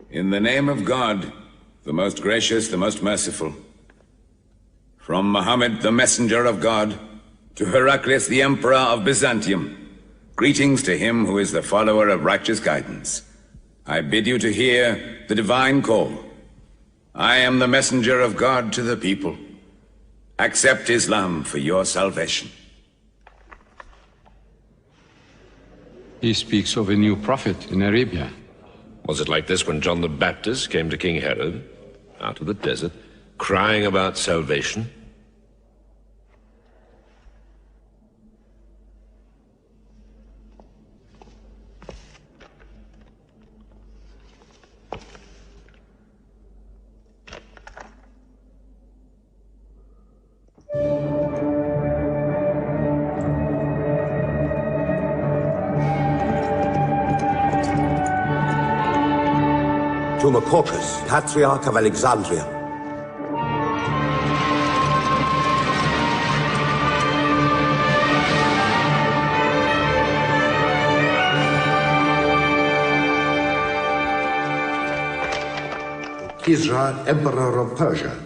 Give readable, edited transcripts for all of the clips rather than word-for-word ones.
In the name of God, the most gracious, the most merciful. From Muhammad, the messenger of God, to Heraclius, the emperor of Byzantium, greetings to him who is the follower of righteous guidance. I bid you to hear the divine call. I am the messenger of God to the people. Accept Islam for your salvation. He speaks of a new prophet in Arabia. Was it like this when John the Baptist came to King Herod, out of the desert, crying about salvation? To Macaucus, Patriarch of Alexandria. To Kisra, Emperor of Persia,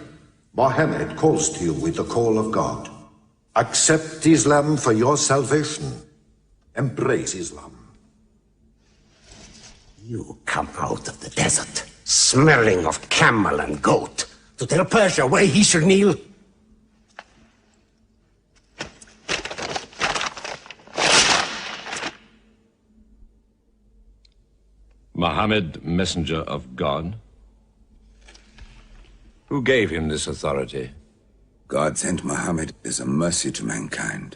Mohammed calls to you with the call of God. Accept Islam for your salvation. Embrace Islam. You come out of the desert, smelling of camel and goat, to tell Persia where he should kneel? Muhammad, messenger of God? Who gave him this authority? God sent Muhammad as a mercy to mankind.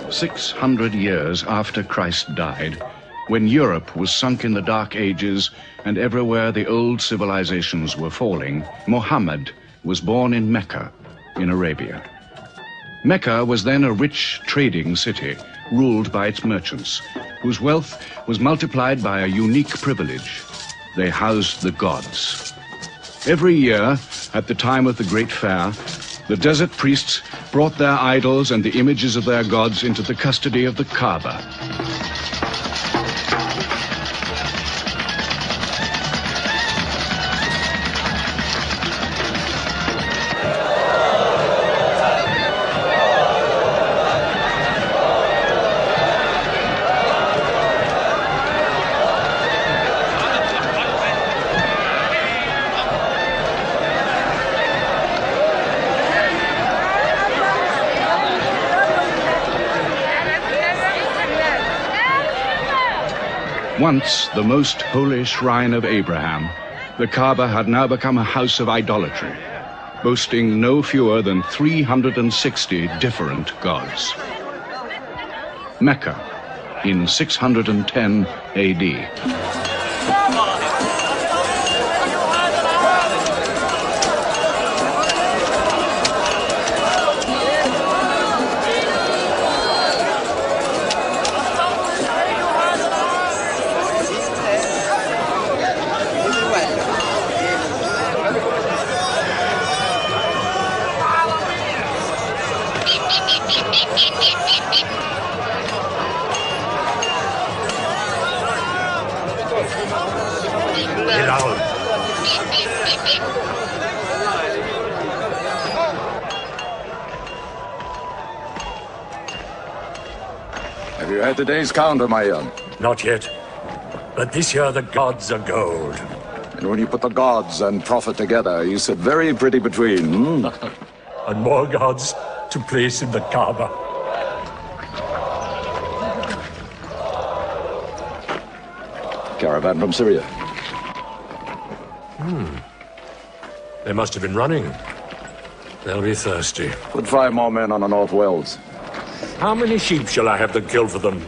"600 years after Christ died, when Europe was sunk in the Dark Ages and everywhere the old civilizations were falling, Muhammad was born in Mecca, in Arabia. Mecca was then a rich trading city ruled by its merchants, whose wealth was multiplied by a unique privilege. They housed the gods. Every year, at the time of the Great Fair, the desert priests brought their idols and the images of their gods into the custody of the Kaaba. Once the most holy shrine of Abraham, the Kaaba had now become a house of idolatry, boasting no fewer than 360 different gods. Mecca, in 610 AD. Have you had today's count, my young? Not yet. But this year the gods are gold. And when you put the gods and prophet together, you sit very pretty between, And more gods to place in the Kaaba. Caravan from Syria. They must have been running. They'll be thirsty. Put 5 more men on the North Wells. How many sheep shall I have them kill for them?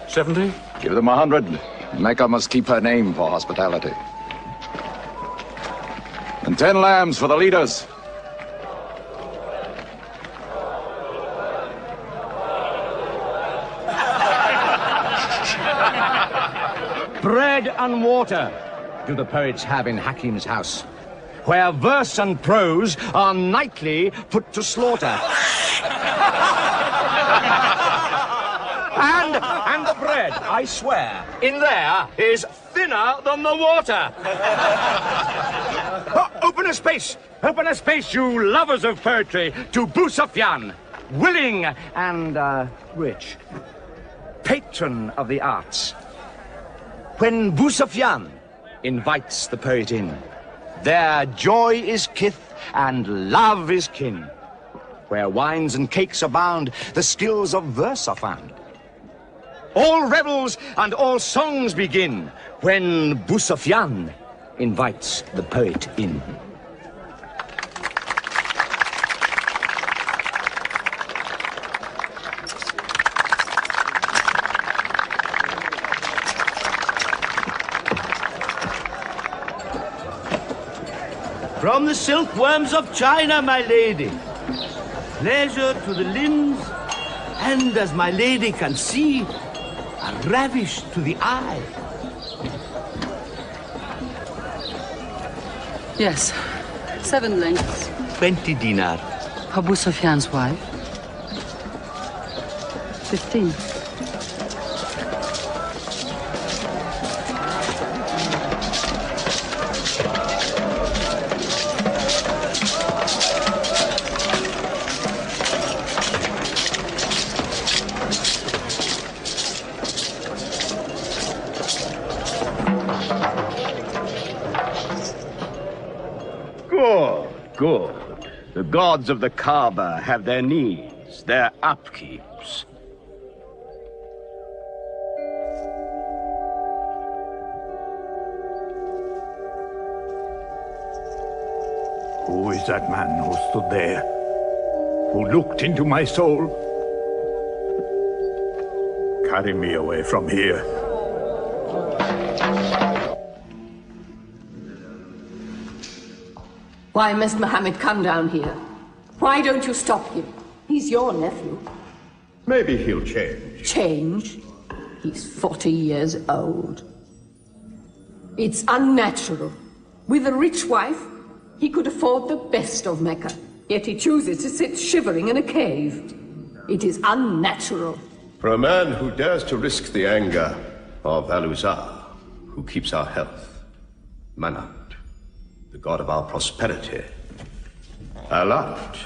70? Give them 100. Mecca must keep her name for hospitality. And 10 lambs for the leaders. Bread and water do the poets have in Hakim's house, where verse and prose are nightly put to slaughter. And the bread, I swear, in there is thinner than the water. Oh, open a space, you lovers of poetry, to Abu Sufyan, willing and rich, patron of the arts. When Abu Sufyan invites the poet in, their joy is kith and love is kin. Where wines and cakes abound, the skills of verse are found. All revels and all songs begin when Abu Sufyan invites the poet in. From the silkworms of China, my lady. Pleasure to the limbs, and as my lady can see, a ravish to the eye. Yes, 7 lengths. 20 dinar. Abu Sufyan's wife. 15. Good. The gods of the Kaaba have their needs, their upkeeps. Who is that man who stood there? Who looked into my soul? Carry me away from here. Why must Muhammad come down here? Why don't you stop him? He's your nephew. Maybe he'll change. Change? He's 40 years old. It's unnatural. With a rich wife, he could afford the best of Mecca. Yet he chooses to sit shivering in a cave. It is unnatural. For a man who dares to risk the anger of Aluzar, who keeps our health, Manat, the god of our prosperity, Alat,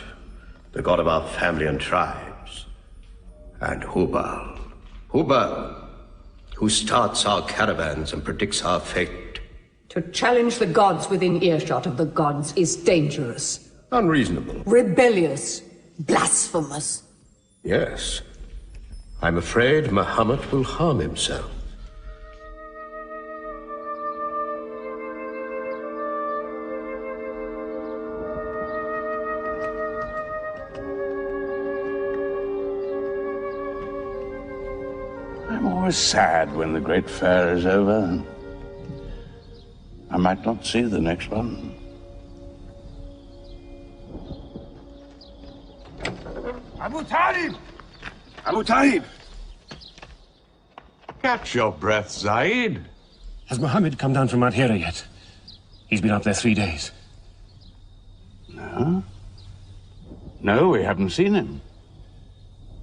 the god of our family and tribes, and Hubal, who starts our caravans and predicts our fate. To challenge the gods within earshot of the gods is dangerous. Unreasonable. Rebellious. Blasphemous. Yes. I'm afraid Muhammad will harm himself. I'm always sad when the great fair is over. I might not see the next one. Abu Talib! Abu Talib! Catch your breath, Zaid. Has Muhammad come down from Mount Hira yet? He's been up there 3 days. No? No, we haven't seen him.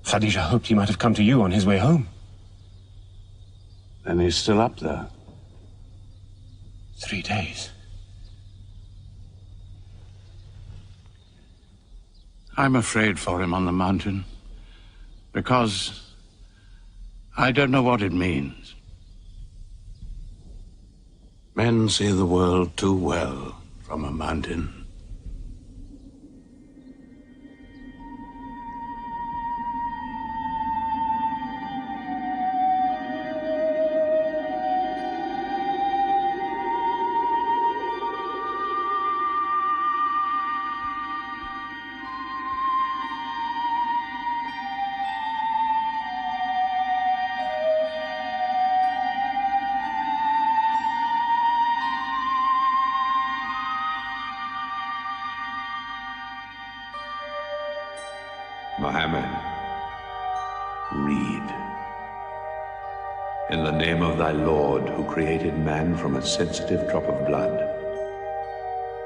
Khadija hoped he might have come to you on his way home. Then he's still up there. 3 days. I'm afraid for him on the mountain, because I don't know what it means. Men see the world too well from a mountain. Muhammad, read. In the name of thy Lord, who created man from a sensitive drop of blood,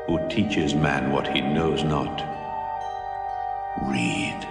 who teaches man what he knows not, read.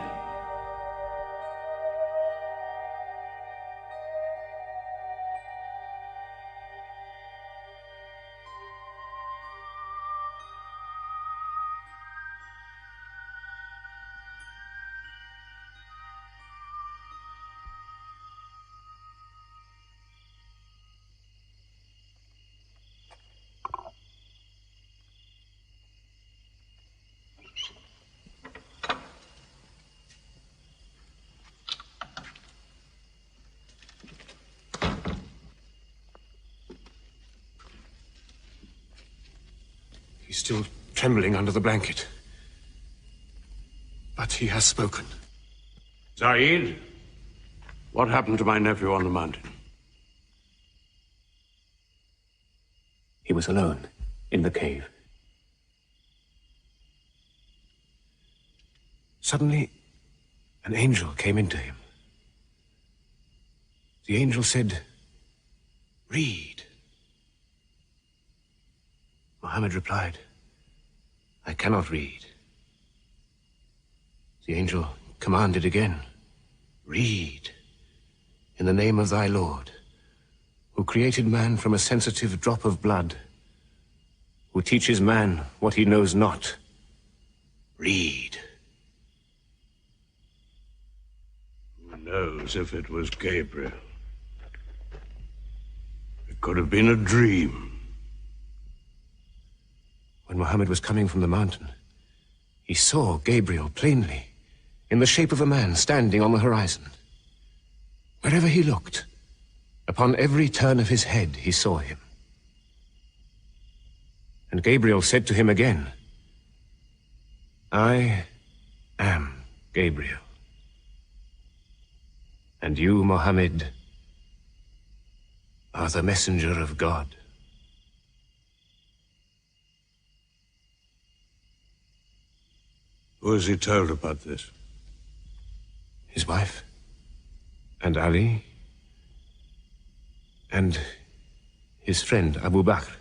He's still trembling under the blanket. But he has spoken. Zaid, what happened to my nephew on the mountain? He was alone in the cave. Suddenly, an angel came into him. The angel said, "Read." Muhammad replied, "I cannot read." The angel commanded again, "Read, in the name of thy Lord, who created man from a sensitive drop of blood, who teaches man what he knows not. Read." Who knows if it was Gabriel? It could have been a dream. When Muhammad was coming from the mountain, he saw Gabriel plainly, in the shape of a man standing on the horizon. Wherever he looked, upon every turn of his head, he saw him. And Gabriel said to him again, "I am Gabriel. And you, Muhammad, are the messenger of God." Who has he told about this? His wife, and Ali, and his friend Abu Bakr.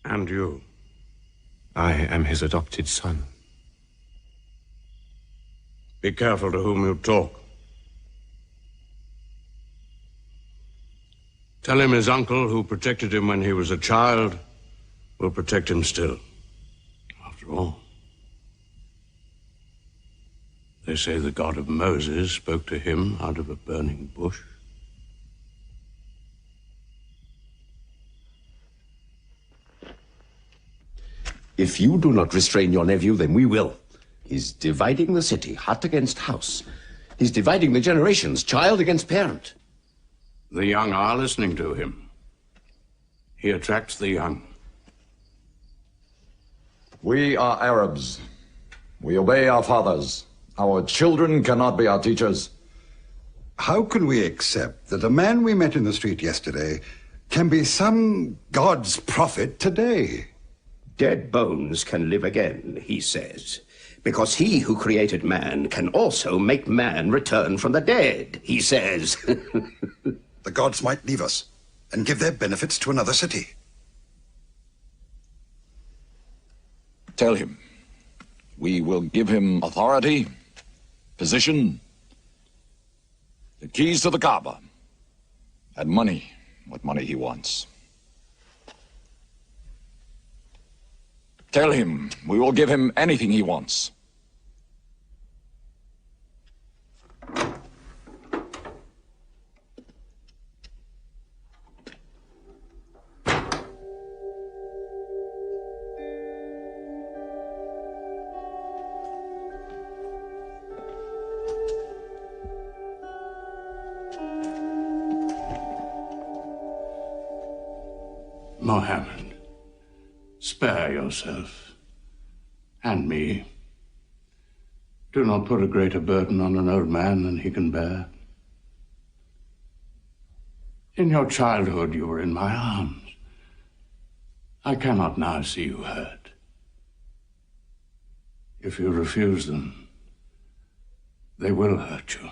And you? I am his adopted son. Be careful to whom you talk. Tell him his uncle, who protected him when he was a child, will protect him still. After all, they say the God of Moses spoke to him out of a burning bush. If you do not restrain your nephew, then we will. He's dividing the city, hut against house. He's dividing the generations, child against parent. The young are listening to him. He attracts the young. We are Arabs. We obey our fathers. Our children cannot be our teachers. How can we accept that a man we met in the street yesterday can be some God's prophet today? Dead bones can live again, he says, because he who created man can also make man return from the dead, he says. The gods might leave us and give their benefits to another city. Tell him. We will give him authority, position, the keys to the Kaaba, and money, what money he wants. Tell him we will give him anything he wants. Mohammed, spare yourself, and me. Do not put a greater burden on an old man than he can bear. In your childhood, you were in my arms. I cannot now see you hurt. If you refuse them, they will hurt you.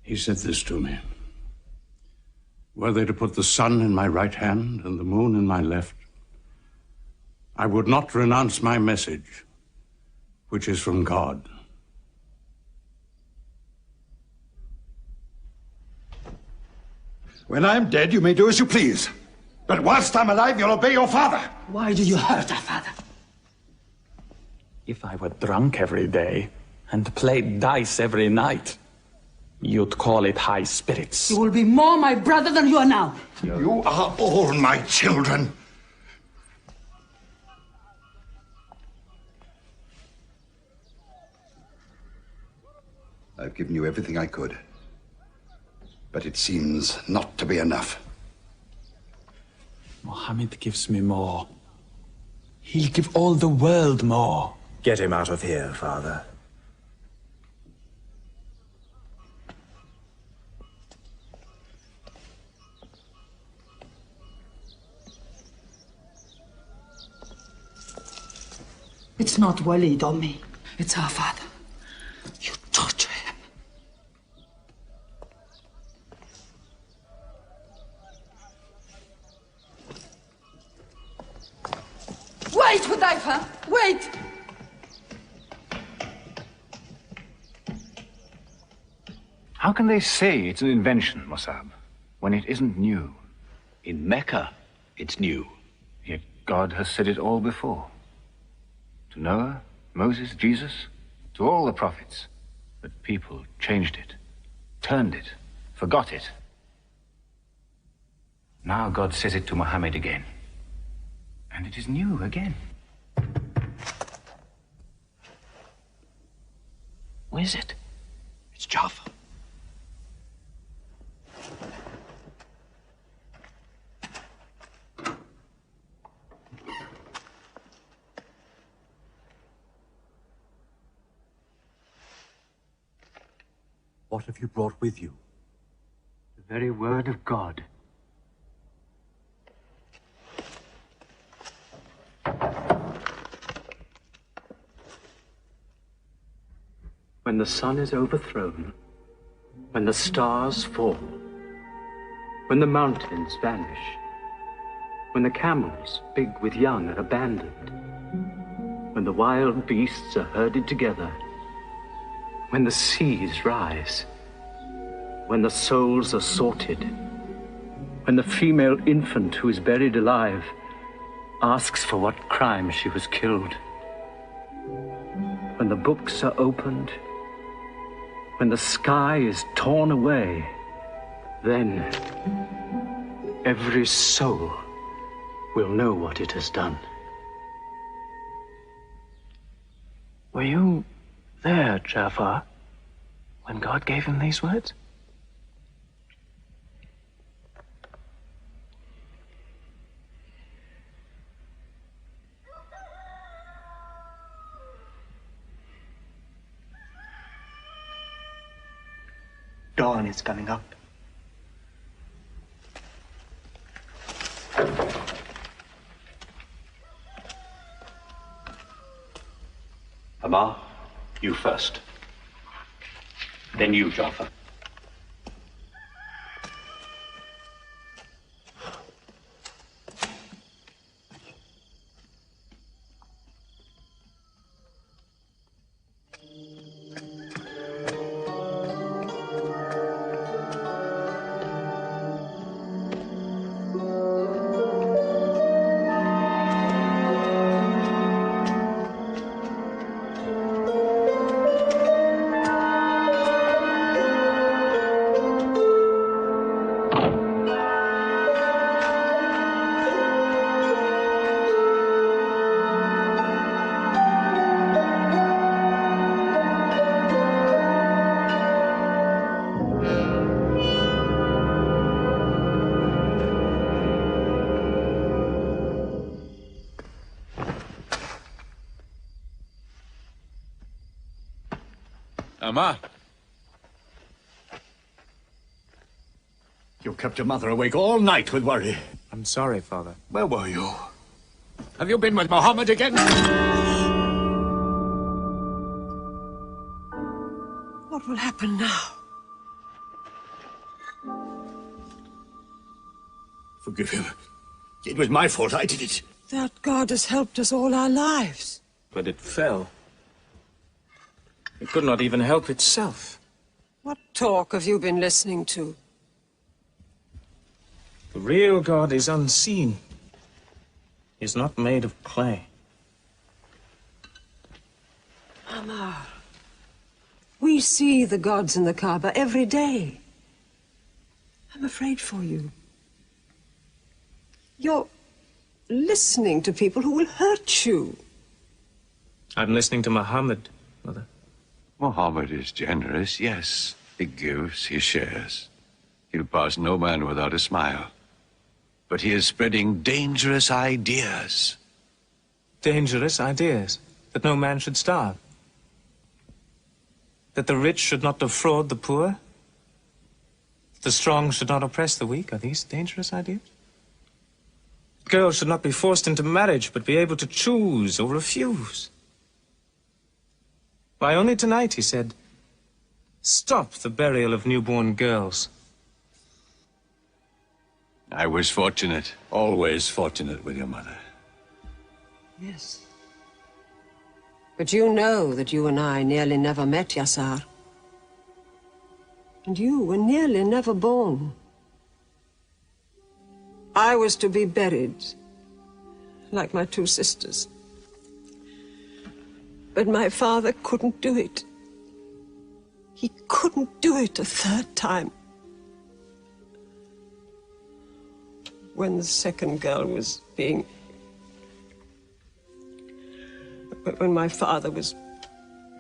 He said this to me. Were they to put the sun in my right hand and the moon in my left, I would not renounce my message, which is from God. When I'm dead, you may do as you please. But whilst I'm alive, you'll obey your father. Why do you hurt our father? If I were drunk every day and played dice every night, you'd call it high spirits. You will be more my brother than you are now. You are all my children. I've given you everything I could. But it seems not to be enough. Mohammed gives me more. He'll give all the world more. Get him out of here, Father. It's not Walid or me. It's our father. You torture him. Wait, Hudayfa! Wait! How can they say it's an invention, Musab, when it isn't new? In Mecca, it's new. Yet God has said it all before. To Noah, Moses, Jesus, to all the prophets. But people changed it, turned it, forgot it. Now God says it to Muhammad again. And it is new again. What is it? It's Jaffa. What have you brought with you? The very word of God. When the sun is overthrown, when the stars fall, when the mountains vanish, when the camels, big with young, are abandoned, when the wild beasts are herded together, when the seas rise, when the souls are sorted, when the female infant who is buried alive asks for what crime she was killed, when the books are opened, when the sky is torn away, then every soul will know what it has done. Were you there, Jafar, when God gave him these words? Dawn is coming up. Amar, you first. Then you, Jafar. Amma! You kept your mother awake all night with worry. I'm sorry, Father. Where were you? Have you been with Muhammad again? What will happen now? Forgive him. It was my fault. I did it. That God has helped us all our lives. But it fell. It could not even help itself. What talk have you been listening to? The real God is unseen. He is not made of clay. Amar, we see the gods in the Kaaba every day. I'm afraid for you. You're listening to people who will hurt you. I'm listening to Muhammad, Mother. Muhammad is generous, yes. He gives, he shares. He'll pass no man without a smile. But he is spreading dangerous ideas. Dangerous ideas? That no man should starve? That the rich should not defraud the poor? That the strong should not oppress the weak? Are these dangerous ideas? Girls should not be forced into marriage, but be able to choose or refuse. Why, only tonight he said, stop the burial of newborn girls. I was fortunate, always fortunate with your mother. Yes. But you know that you and I nearly never met, Yasar. And you were nearly never born. I was to be buried, like my two sisters. But my father couldn't do it. He couldn't do it a third time. When the second girl was being... When my father was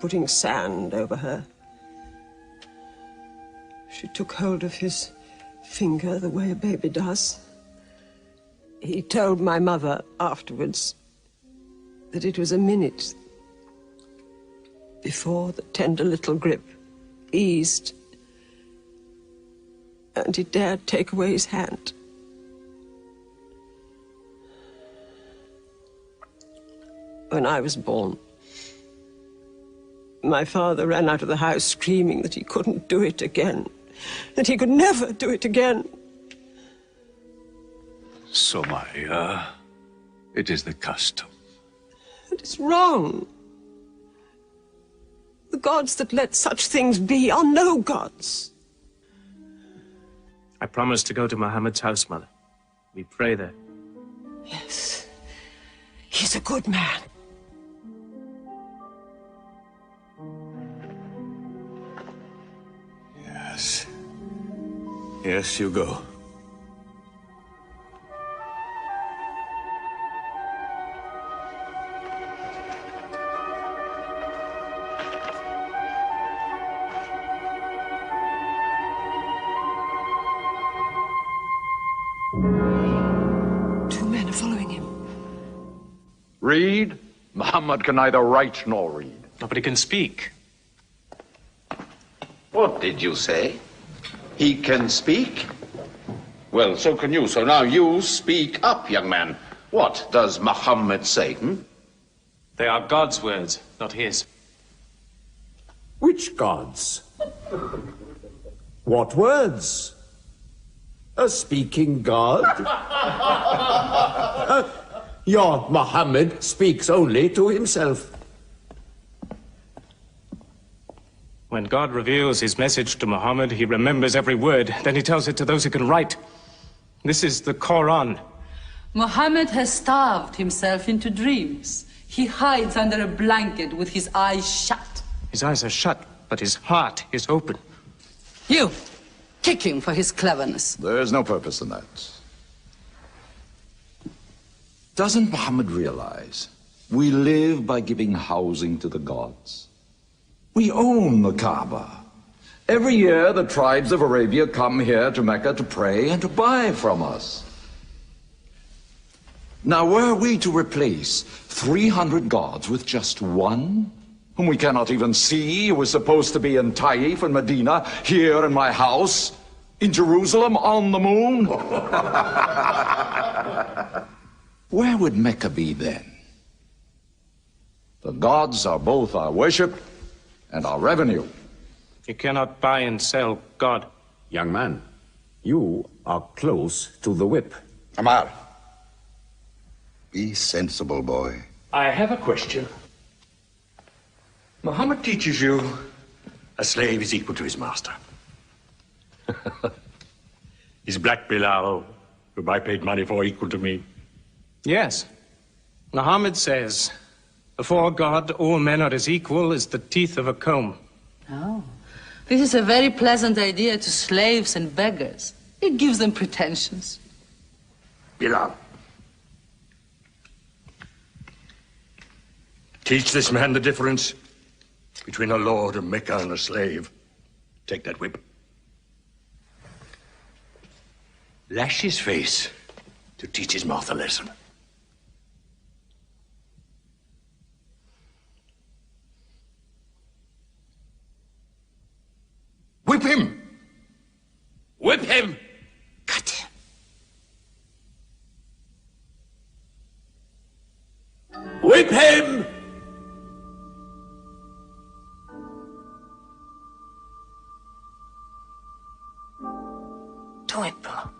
putting sand over her, she took hold of his finger the way a baby does. He told my mother afterwards that it was a minute before the tender little grip eased and he dared take away his hand. When I was born, my father ran out of the house screaming that he couldn't do it again, that he could never do it again. Somaya, it is the custom. And it's wrong. The gods that let such things be are no gods. I promised to go to Muhammad's house, Mother. We pray there. Yes, he's a good man. Yes. Yes, you go. Two men are following him. Read? Muhammad can neither write nor read. Nobody can speak. What did you say? He can speak? Well, so can you. So now you speak up, young man. What does Muhammad say, They are God's words, not his. Which gods? What words? A speaking God? Your Muhammad speaks only to himself. When God reveals his message to Muhammad, he remembers every word. Then he tells it to those who can write. This is the Quran. Muhammad has starved himself into dreams. He hides under a blanket with his eyes shut. His eyes are shut, but his heart is open. You, kick him for his cleverness. There's no purpose in that. Doesn't Muhammad realize we live by giving housing to the gods? We own the Kaaba. Every year, the tribes of Arabia come here to Mecca to pray and to buy from us. Now, were we to replace 300 gods with just one, whom we cannot even see, who is supposed to be in Taif and Medina, here in my house, in Jerusalem, on the moon? Where would Mecca be then? The gods are both our worship and our revenue. You cannot buy and sell God. Young man, you are close to the whip. Amar, be sensible, boy. I have a question. Muhammad teaches you a slave is equal to his master. Is Black Bilal, whom I paid money for, equal to me? Yes. Muhammad says, before God, all men are as equal as the teeth of a comb. Oh, this is a very pleasant idea to slaves and beggars. It gives them pretensions. Bilal, teach this man the difference between a lord of Mecca and a slave. Take that whip. Lash his face to teach his mouth a lesson. Whip him! Whip him! Cut him! Whip him! Do it, bro.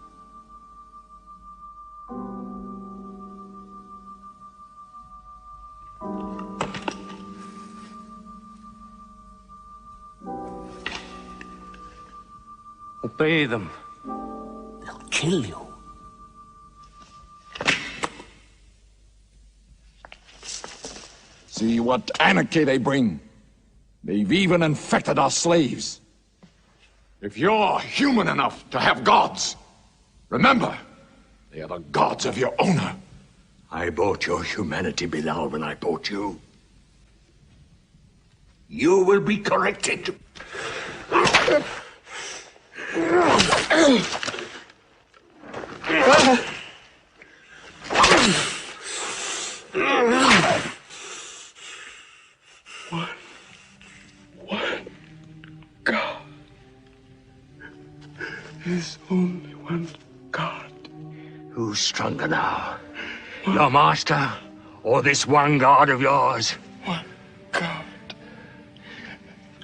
Obey them. They'll kill you. See what anarchy they bring. They've even infected our slaves. If you're human enough to have gods, remember, they are the gods of your owner. I bought your humanity, Bilal, when I bought you. You will be corrected. There's only one God. Who's stronger now? Your master, or this one God of yours? One God.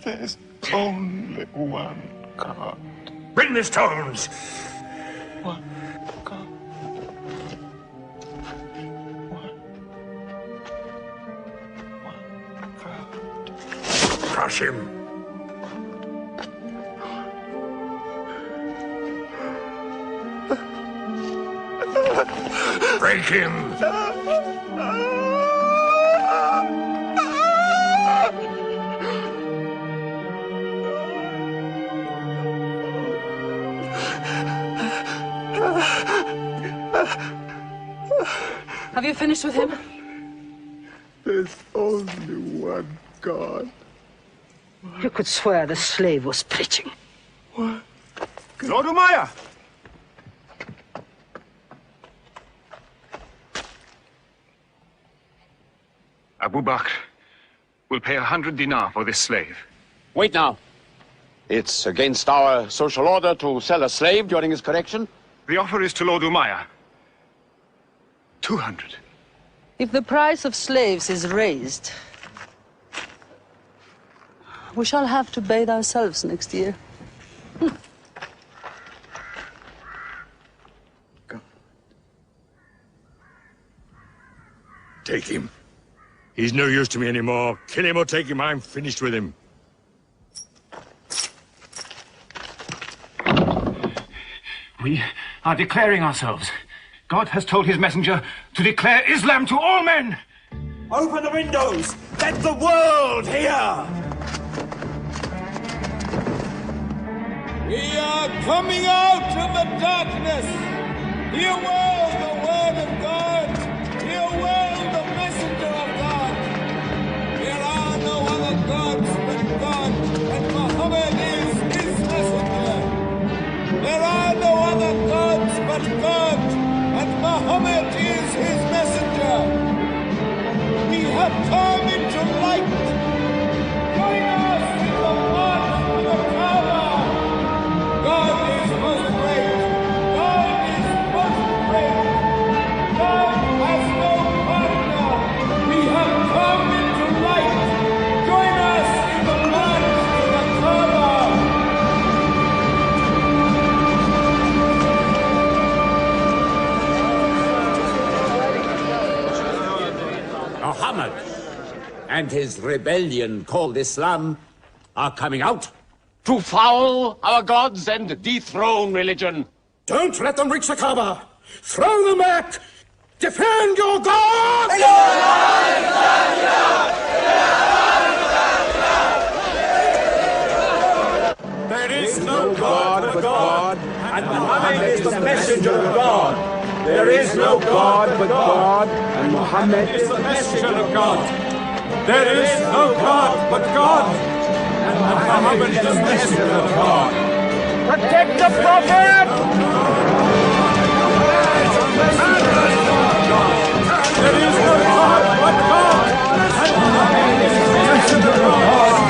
There's only one God. Bring the stones! One God. One God. Crush him! Break him! Have you finished with him? There's only one God. You could swear the slave was preaching. What? Lord Umayya! Abu Bakr will pay 100 dinar for this slave. Wait now. It's against our social order to sell a slave during his correction. The offer is to Lord Umayya. 200. If the price of slaves is raised, we shall have to bathe ourselves next year. Take him. He's no use to me anymore. Kill him or take him. I'm finished with him. We are declaring ourselves. God has told his messenger to declare Islam to all men. Open the windows! Let the world hear! We are coming out of the darkness. Hear well the word of God. Hear well the messenger of God. There are no other gods but God, and Muhammad is his messenger. There are no other gods but God, and Muhammad is his messenger. We have come into light. Join us in the march to the Kaaba. God is most great. God is most great. God has no partner. We have come into light. Join us in the march to the Kaaba. Muhammad and his rebellion called Islam are coming out to foul our gods and dethrone religion. Don't let them reach the Kaaba. Throw them back. Defend your God! There is no God but God, and Muhammad is the messenger of God. There is no God but God, and Muhammad is the messenger of God. There is no God but God, and Muhammad is the messenger of God. Protect the Prophet! There is no God but God, and Muhammad is the messenger of God.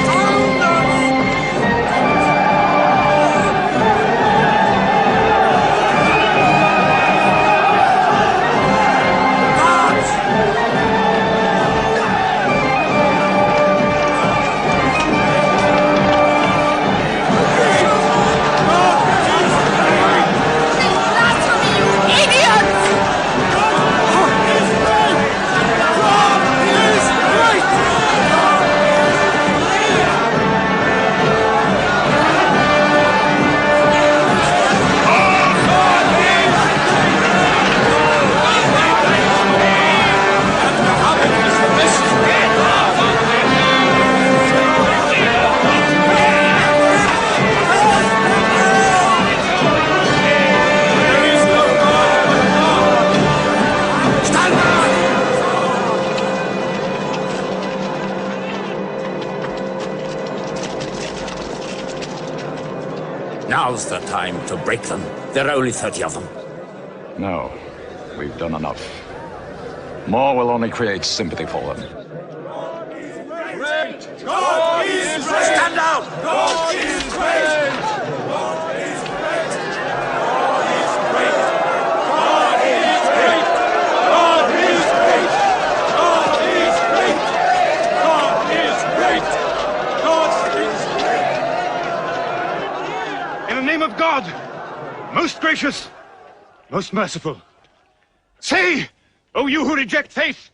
Now's the time to break them. There are only 30 of them. No, we've done enough. More will only create sympathy for them. Great! God is great! Stand down! God is great! God is great! name of God, most gracious, most merciful, say, O you who reject faith,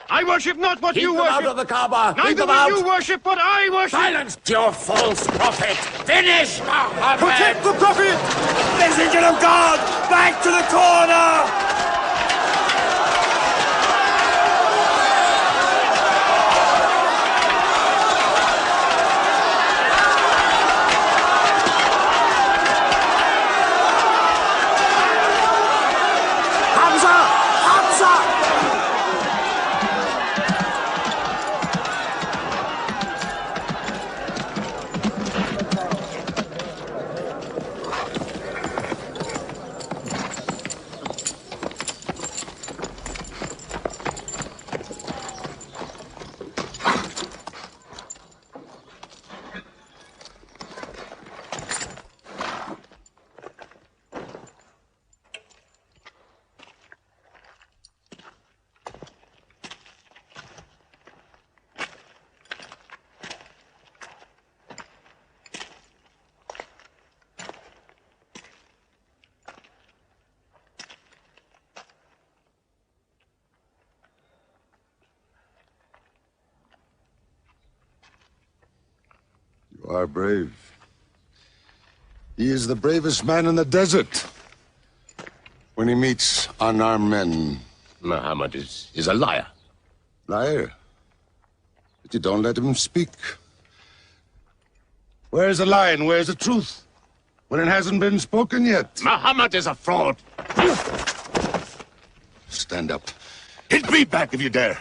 I worship not what you worship. Keep them out of the Kaaba. Neither will you worship what I worship. Silence your false prophet. Finish, Muhammad. Protect the prophet. Messenger of God, back to the corner. You are brave. He is the bravest man in the desert. When he meets unarmed men... Muhammad is a liar. Liar? But you don't let him speak. Where's the lie and where's the truth? When it hasn't been spoken yet. Muhammad is a fraud. Stand up. Hit me back if you dare.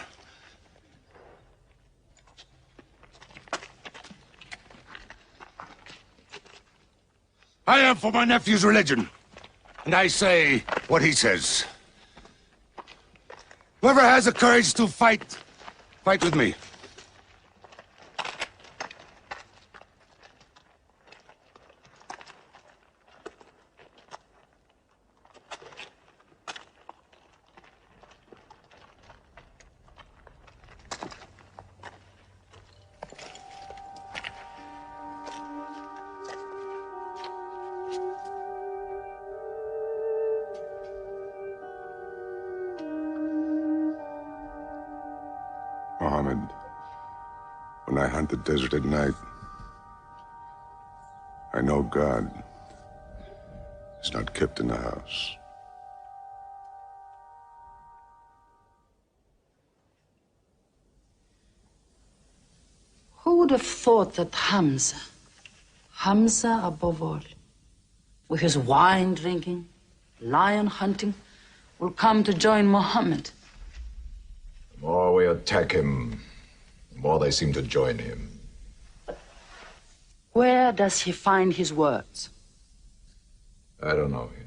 I am for my nephew's religion, and I say what he says. Whoever has the courage to fight, fight with me. Muhammad, when I hunt the desert at night, I know God is not kept in the house. Who would have thought that Hamza above all, with his wine drinking, lion hunting, will come to join Muhammad? The more we attack him, the more they seem to join him. Where does he find his words? I don't know him.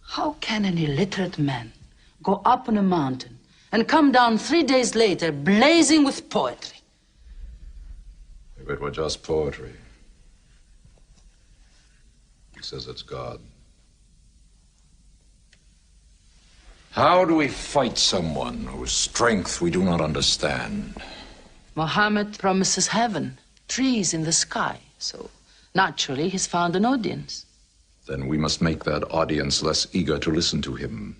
How can an illiterate man go up on a mountain and come down 3 days later blazing with poetry? If it were just poetry. He says it's God. How do we fight someone whose strength we do not understand? Muhammad promises heaven, trees in the sky, so naturally he's found an audience. Then we must make that audience less eager to listen to him.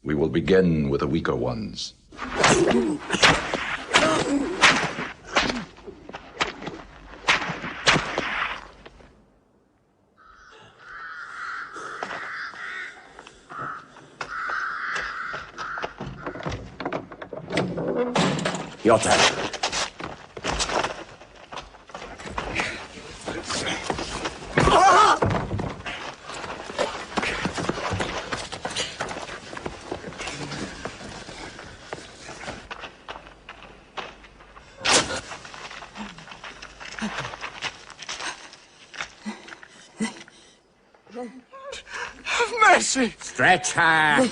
We will begin with the weaker ones. Your turn. Have mercy! Stretch her!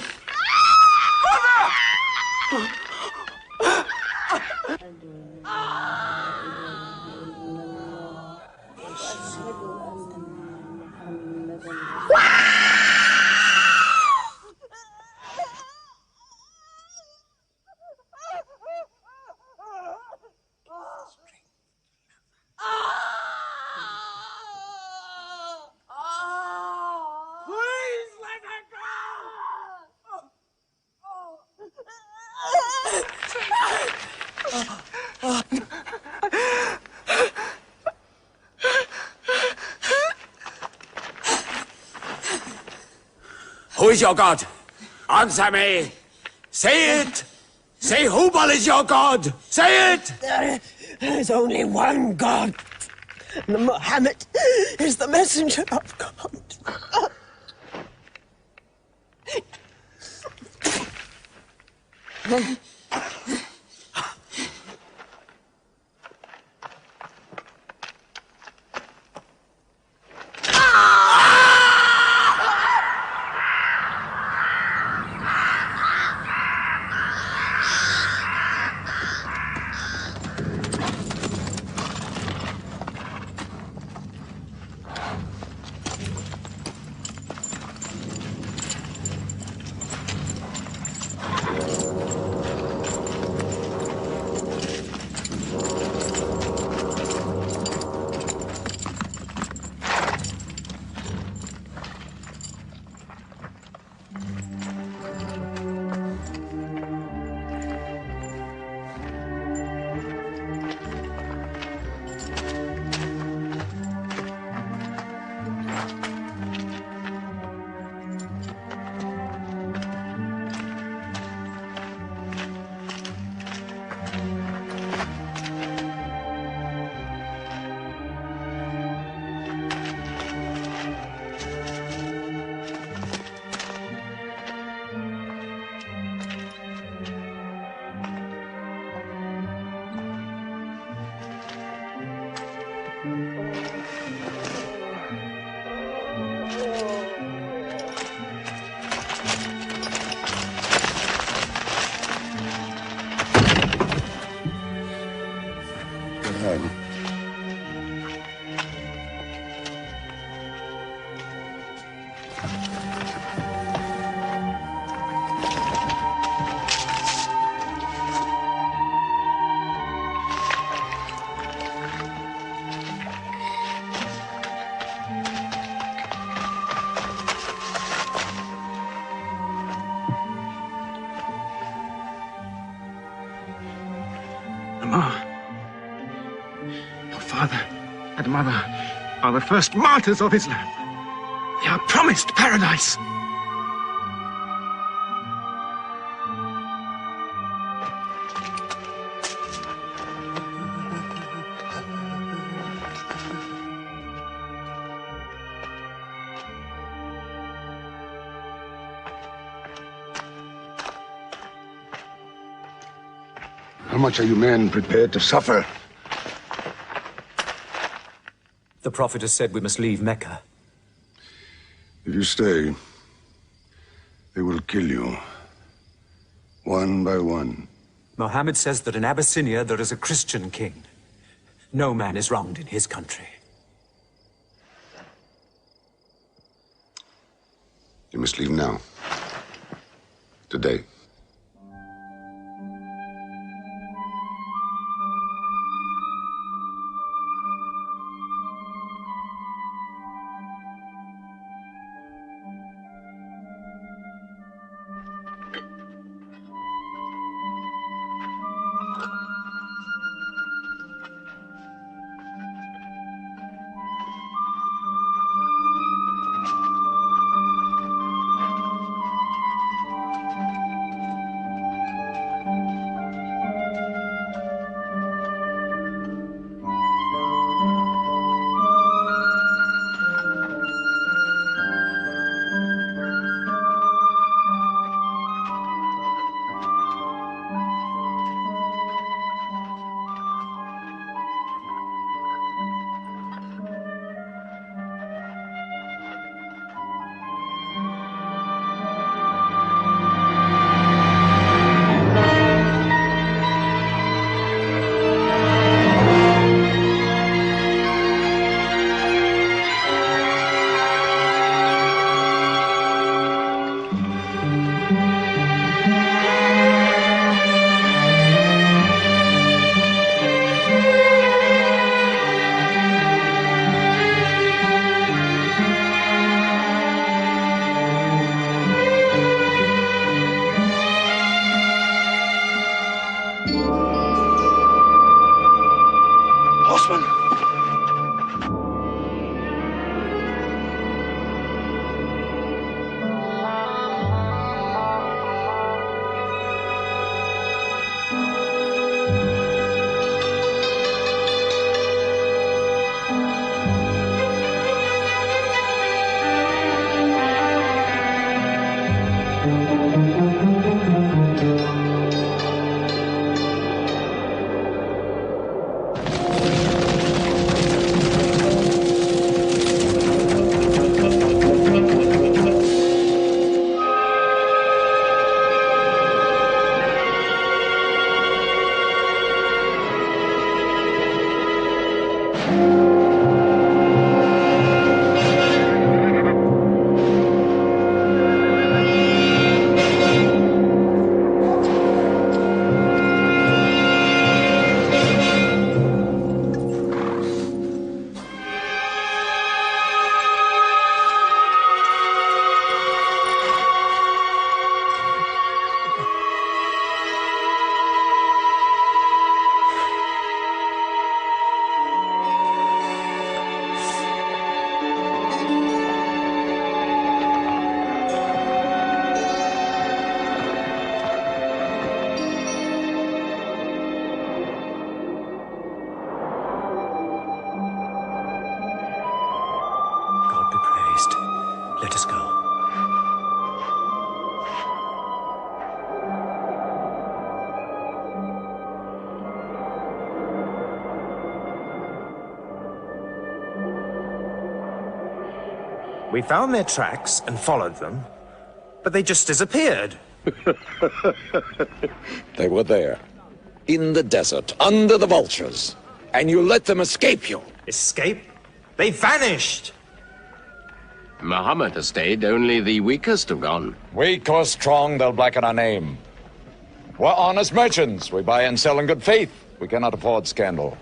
Who is your God? Answer me. Say it. Say Hubal is your God. Say it. There is only one God. Muhammad is the messenger of God. Your father and mother are the first martyrs of Islam. They are promised paradise. How much are you men prepared to suffer? The Prophet has said we must leave Mecca. If you stay, they will kill you. One by one. Muhammad says that in Abyssinia there is a Christian king. No man is wronged in his country. You must leave now. Today. Let us go. We found their tracks and followed them, but they just disappeared. They were there, in the desert, under the vultures, and you let them escape you. Escape? They vanished! Muhammad has stayed, only the weakest have gone. Weak or strong, they'll blacken our name. We're honest merchants. We buy and sell in good faith. We cannot afford scandal.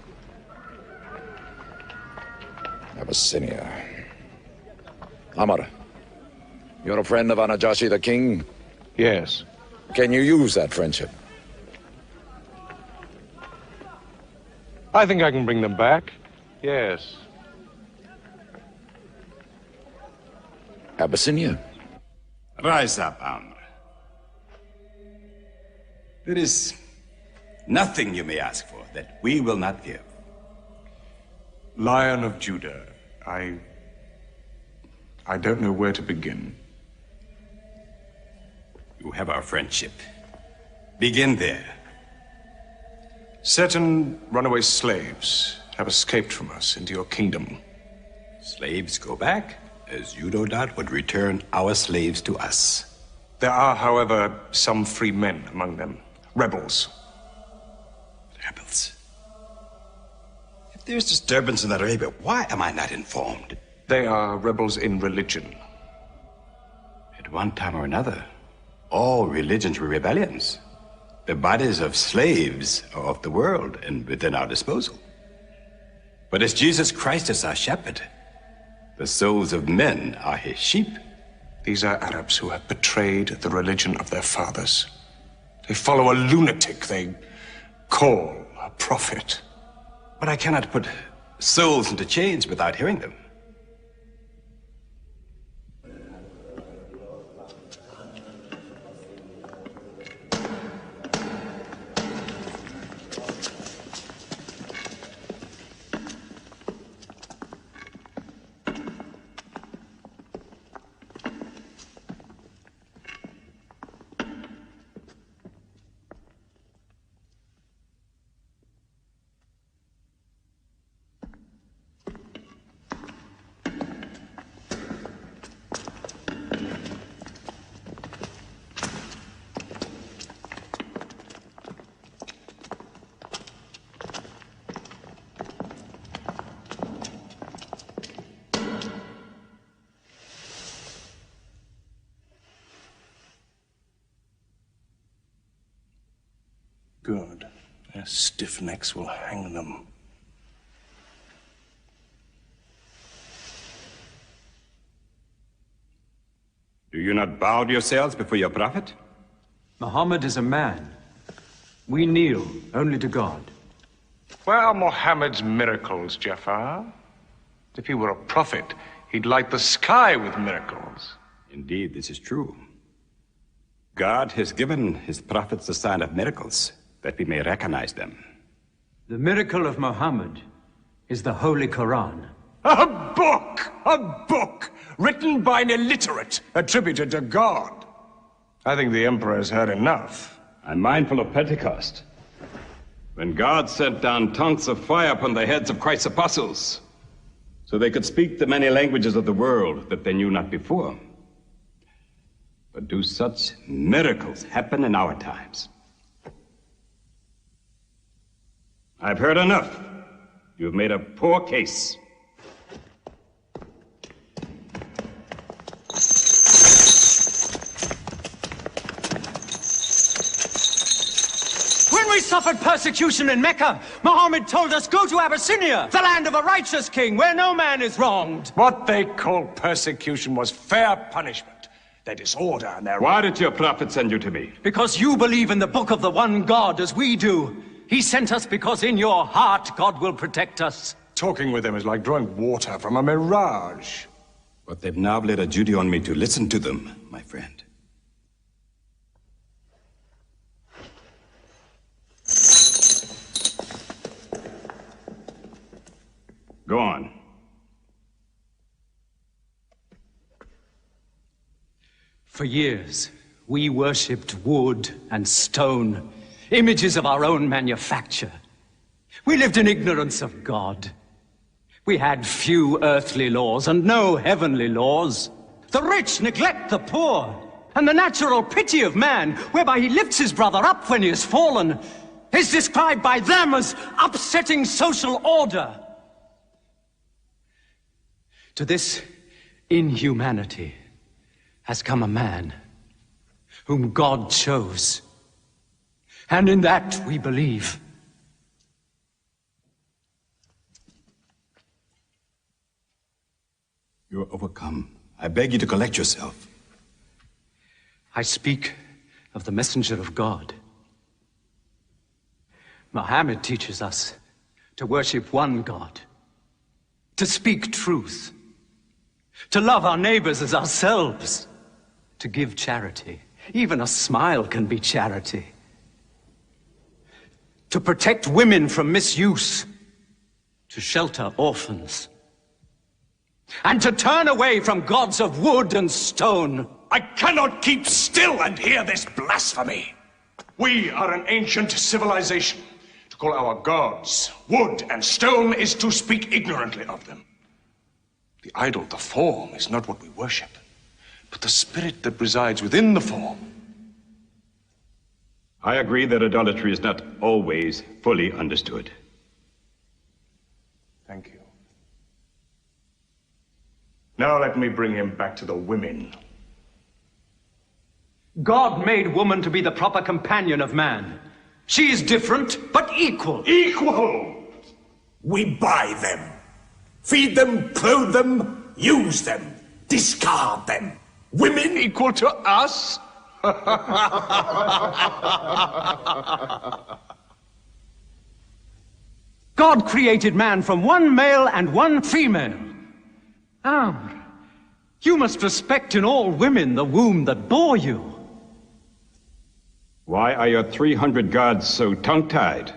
Abyssinia. Amr, you're a friend of Anajashi the king? Yes. Can you use that friendship? I think I can bring them back. Yes. Abyssinia. Rise up, Amr. There is nothing you may ask for that we will not give. Lion of Judah, I don't know where to begin. You have our friendship. Begin there. Certain runaway slaves have escaped from us into your kingdom. Slaves go back, as you no doubt would return our slaves to us. There are, however, some free men among them. Rebels. Rebels? If there's disturbance in Arabia, why am I not informed? They are rebels in religion. At one time or another, all religions were rebellions. The bodies of slaves are of the world and within our disposal. But as Jesus Christ is our shepherd, the souls of men are his sheep. These are Arabs who have betrayed the religion of their fathers. They follow a lunatic they call a prophet. But I cannot put souls into chains without hearing them. Good. Their stiff necks will hang them. Do you not bow yourselves before your prophet? Muhammad is a man. We kneel only to God. Where are Muhammad's miracles, Jafar? If he were a prophet, he'd light the sky with miracles. Indeed, this is true. God has given his prophets the sign of miracles, that we may recognize them. The miracle of Muhammad is the Holy Quran. A book! A book! Written by an illiterate, attributed to God. I think the Emperor has heard enough. I'm mindful of Pentecost, when God sent down tongues of fire upon the heads of Christ's apostles, so they could speak the many languages of the world that they knew not before. But do such miracles happen in our times? I've heard enough. You've made a poor case. When we suffered persecution in Mecca, Muhammad told us, go to Abyssinia, the land of a righteous king, where no man is wronged. What they called persecution was fair punishment. Their disorder and their... Why did your prophet send you to me? Because you believe in the book of the one God as we do. He sent us because in your heart God will protect us. Talking with them is like drawing water from a mirage. But they've now laid a duty on me to listen to them, my friend. Go on. For years, we worshipped wood and stone, images of our own manufacture. We lived in ignorance of God. We had few earthly laws and no heavenly laws. The rich neglect the poor, and the natural pity of man, whereby he lifts his brother up when he has fallen, is described by them as upsetting social order. To this inhumanity has come a man whom God chose, and in that we believe. You're overcome. I beg you to collect yourself. I speak of the messenger of God. Muhammad teaches us to worship one God, to speak truth, to love our neighbors as ourselves, to give charity. Even a smile can be charity. To protect women from misuse, to shelter orphans, and to turn away from gods of wood and stone. I cannot keep still and hear this blasphemy. We are an ancient civilization. To call our gods wood and stone is to speak ignorantly of them. The idol, the form, is not what we worship, but the spirit that resides within the form. I agree that idolatry is not always fully understood. Thank you. Now let me bring him back to the women. God made woman to be the proper companion of man. She is different, but equal. Equal! We buy them. Feed them, clothe them, use them, discard them. Women equal to us? God created man from one male and one female. Ah, you must respect in all women the womb that bore you. Why are your 300 gods so tongue-tied,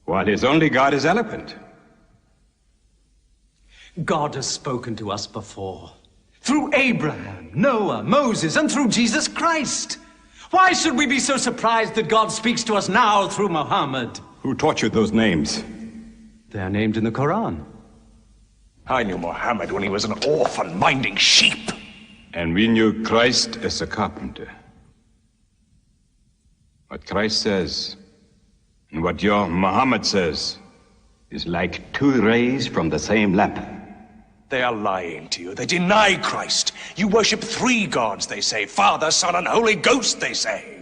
while his only god is eloquent? God has spoken to us before, through Abraham, Noah, Moses, and through Jesus Christ. Why should we be so surprised that God speaks to us now through Muhammad? Who taught you those names? They are named in the Quran. I knew Muhammad when he was an orphan minding sheep. And we knew Christ as a carpenter. What Christ says, and what your Muhammad says, is like two rays from the same lamp. They are lying to you. They deny Christ. You worship 3 gods, they say. Father, Son, and Holy Ghost, they say.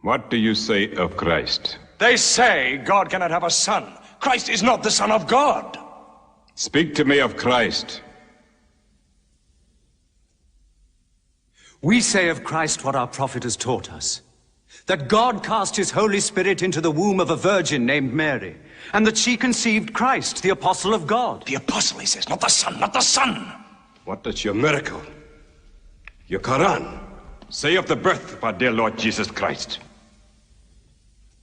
What do you say of Christ? They say God cannot have a son. Christ is not the Son of God. Speak to me of Christ. We say of Christ what our prophet has taught us. That God cast his Holy Spirit into the womb of a virgin named Mary, and that she conceived Christ, the apostle of God. The apostle, he says, not the son, not the son. What does your miracle, your Quran, say of the birth of our dear Lord Jesus Christ?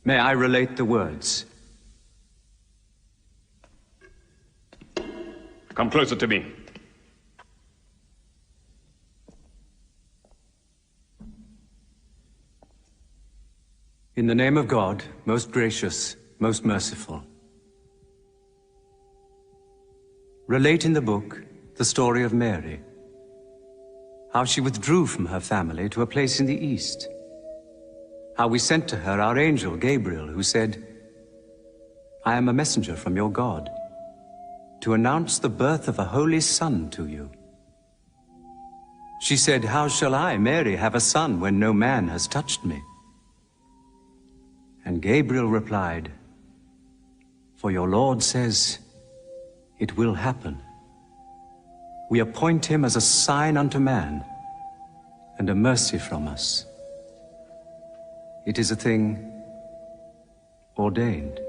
May I relate the words? Come closer to me. In the name of God, most gracious, most merciful. Relate in the book the story of Mary, how she withdrew from her family to a place in the east, how we sent to her our angel Gabriel, who said, I am a messenger from your God to announce the birth of a holy son to you. She said, how shall I, Mary, have a son when no man has touched me? And Gabriel replied, for your Lord says, it will happen. We appoint him as a sign unto man and a mercy from us. It is a thing ordained.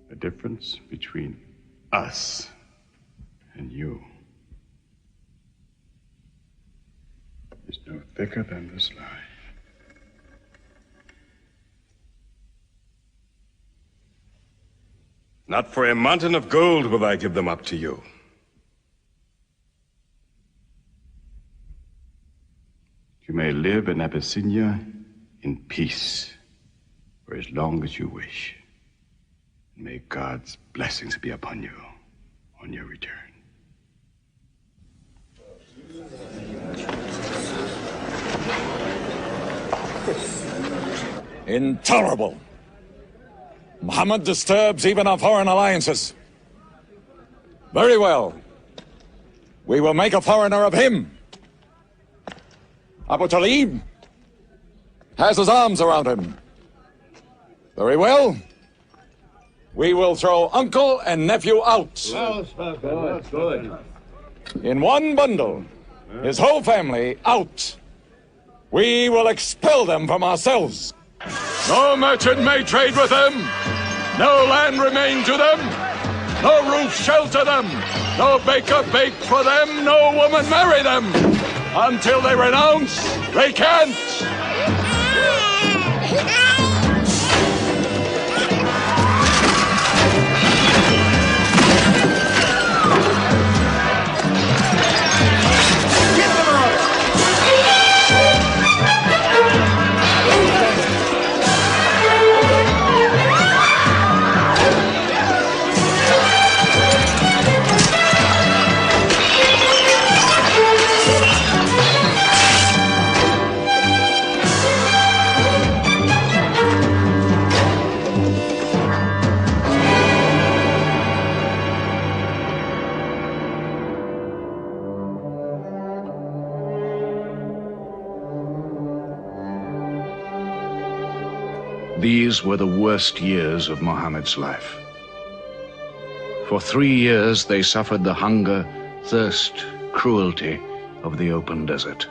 The difference between us and you is no thicker than this lie. Not for a mountain of gold will I give them up to you. You may live in Abyssinia in peace for as long as you wish. May God's blessings be upon you on your return. Intolerable! Muhammad disturbs even our foreign alliances. Very well. We will make a foreigner of him. Abu Talib has his arms around him. Very well. We will throw uncle and nephew out. Good. In one bundle, his whole family out. We will expel them from ourselves. No merchant may trade with them. No land remain to them. No roof shelter them. No baker bake for them. No woman marry them. Until they renounce, they can't. These were the worst years of Muhammad's life. For 3 years they suffered the hunger, thirst, cruelty of the open desert.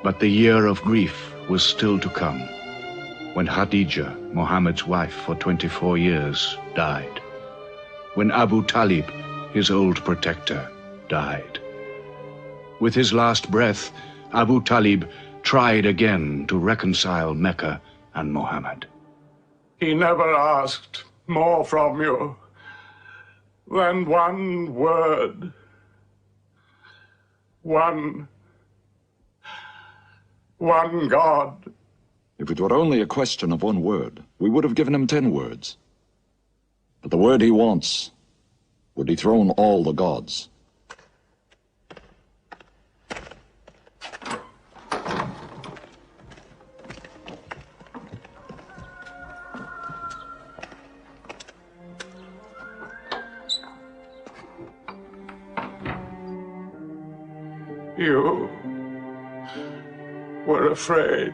But the year of grief was still to come, when Khadija, Muhammad's wife for 24 years, died. When Abu Talib, his old protector, died. With his last breath, Abu Talib tried again to reconcile Mecca and Muhammad. He never asked more from you than one word. One God. If it were only a question of one word, we would have given him 10 words. But the word he wants would dethrone all the gods. You were afraid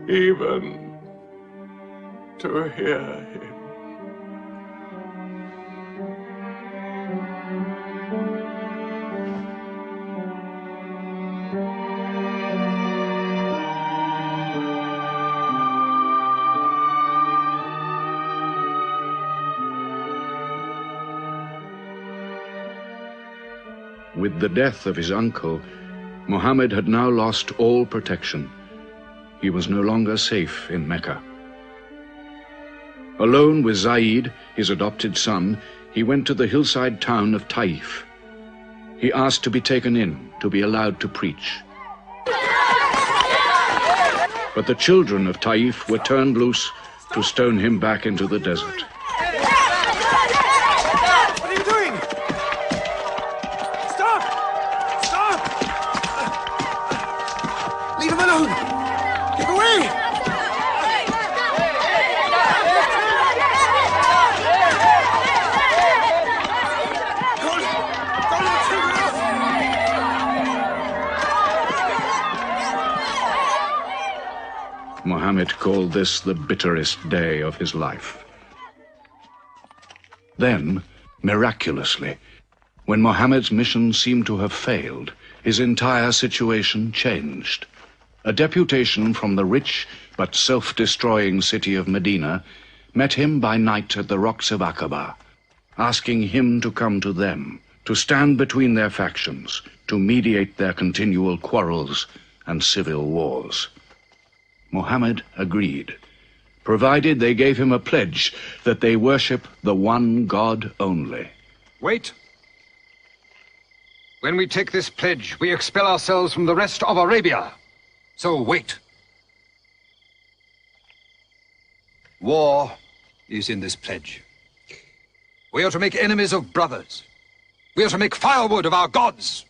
even to hear him. With the death of his uncle, Muhammad had now lost all protection. He was no longer safe in Mecca. Alone with Zaid, his adopted son, he went to the hillside town of Taif. He asked to be taken in, to be allowed to preach. But the children of Taif were turned loose to stone him back into the desert. What are you doing? Stop! Stop! Leave him alone! Get away! Muhammad called this the bitterest day of his life. Then, miraculously, when Muhammad's mission seemed to have failed, his entire situation changed. A deputation from the rich but self-destroying city of Medina met him by night at the rocks of Aqaba, asking him to come to them, to stand between their factions, to mediate their continual quarrels and civil wars. Muhammad agreed, provided they gave him a pledge that they worship the one God only. Wait. When we take this pledge, we expel ourselves from the rest of Arabia. So wait. War is in this pledge. We are to make enemies of brothers. We are to make firewood of our gods.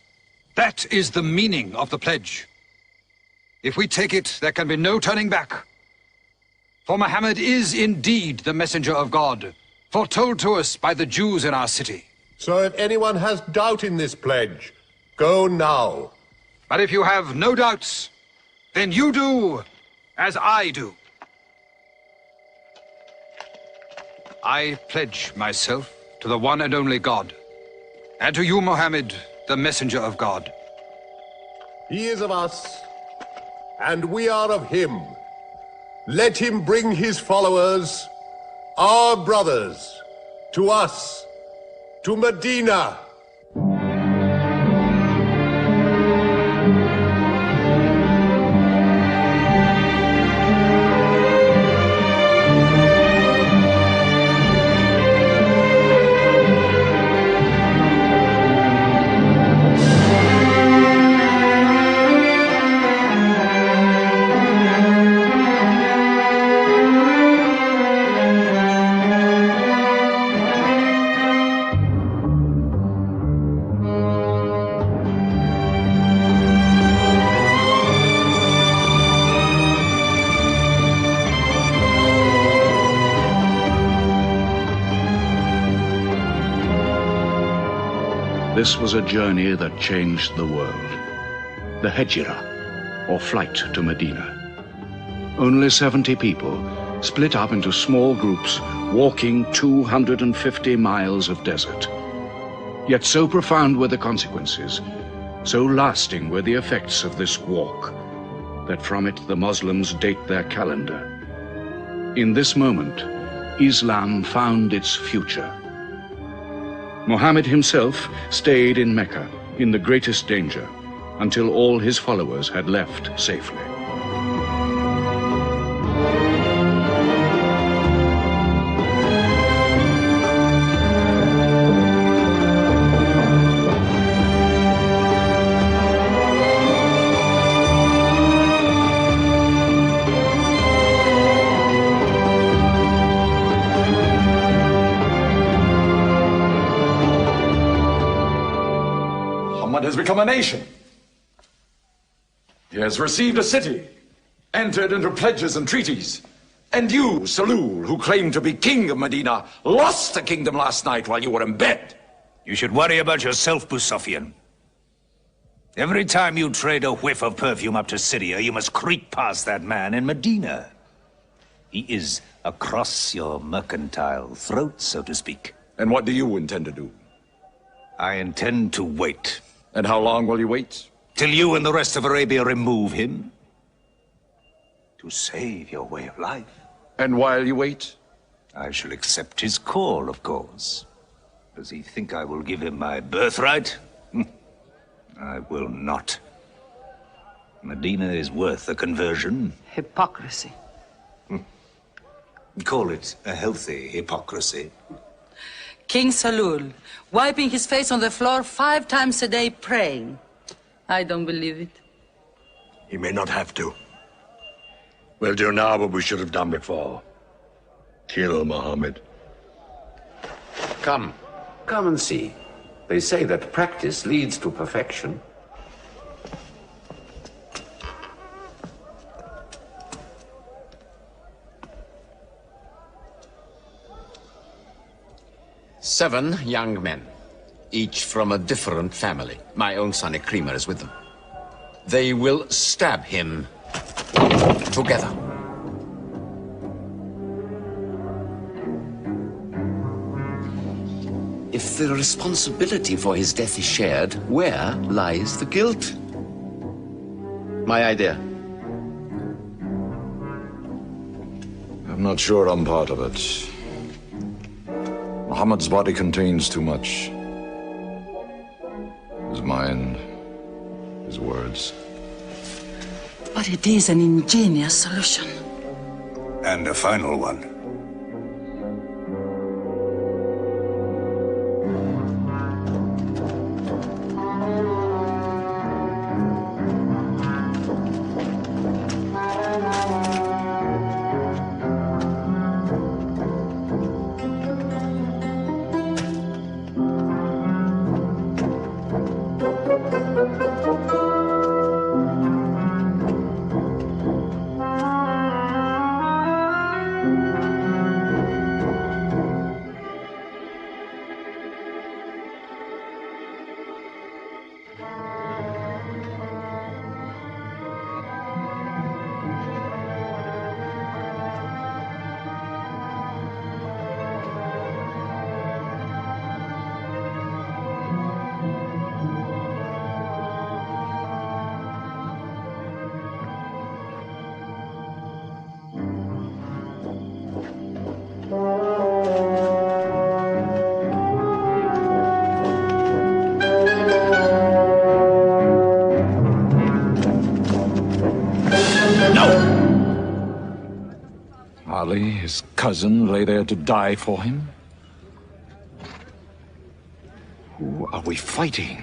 That is the meaning of the pledge. If we take it, there can be no turning back. For Muhammad is indeed the messenger of God, foretold to us by the Jews in our city. So if anyone has doubt in this pledge, go now. But if you have no doubts, then you do as I do. I pledge myself to the one and only God, and to you, Muhammad, the messenger of God. He is of us, and we are of him. Let him bring his followers, our brothers, to us, to Medina. This was a journey that changed the world. The Hejira, or flight to Medina. Only 70 people, split up into small groups, walking 250 miles of desert. Yet so profound were the consequences, so lasting were the effects of this walk, that from it the Muslims date their calendar. In this moment, Islam found its future. Muhammad himself stayed in Mecca in the greatest danger until all his followers had left safely. Has become a nation. He has received a city, entered into pledges and treaties. And you, Salul, who claim to be king of Medina, lost the kingdom last night while you were in bed. You should worry about yourself, Busafian. Every time you trade a whiff of perfume up to Syria, you must creep past that man in Medina. He is across your mercantile throat, so to speak. And what do you intend to do? I intend to wait. And how long will you wait? Till you and the rest of Arabia remove him. To save your way of life. And while you wait? I shall accept his call, of course. Does he think I will give him my birthright? I will not. Medina is worth a conversion. Hypocrisy. Call it a healthy hypocrisy. King Salul, wiping his face on the floor 5 times a day, praying. I don't believe it. He may not have to. We'll do now what we should have done before. Kill Muhammad. Come and see. They say that practice leads to perfection. Seven young men, each from a different family. My own son Ikrimah is with them. They will stab him together. If the responsibility for his death is shared, where lies the guilt? My idea. I'm not sure I'm part of it. Muhammad's body contains too much. His mind, his words. But it is an ingenious solution. And a final one. His cousin, lay there to die for him? Who are we fighting?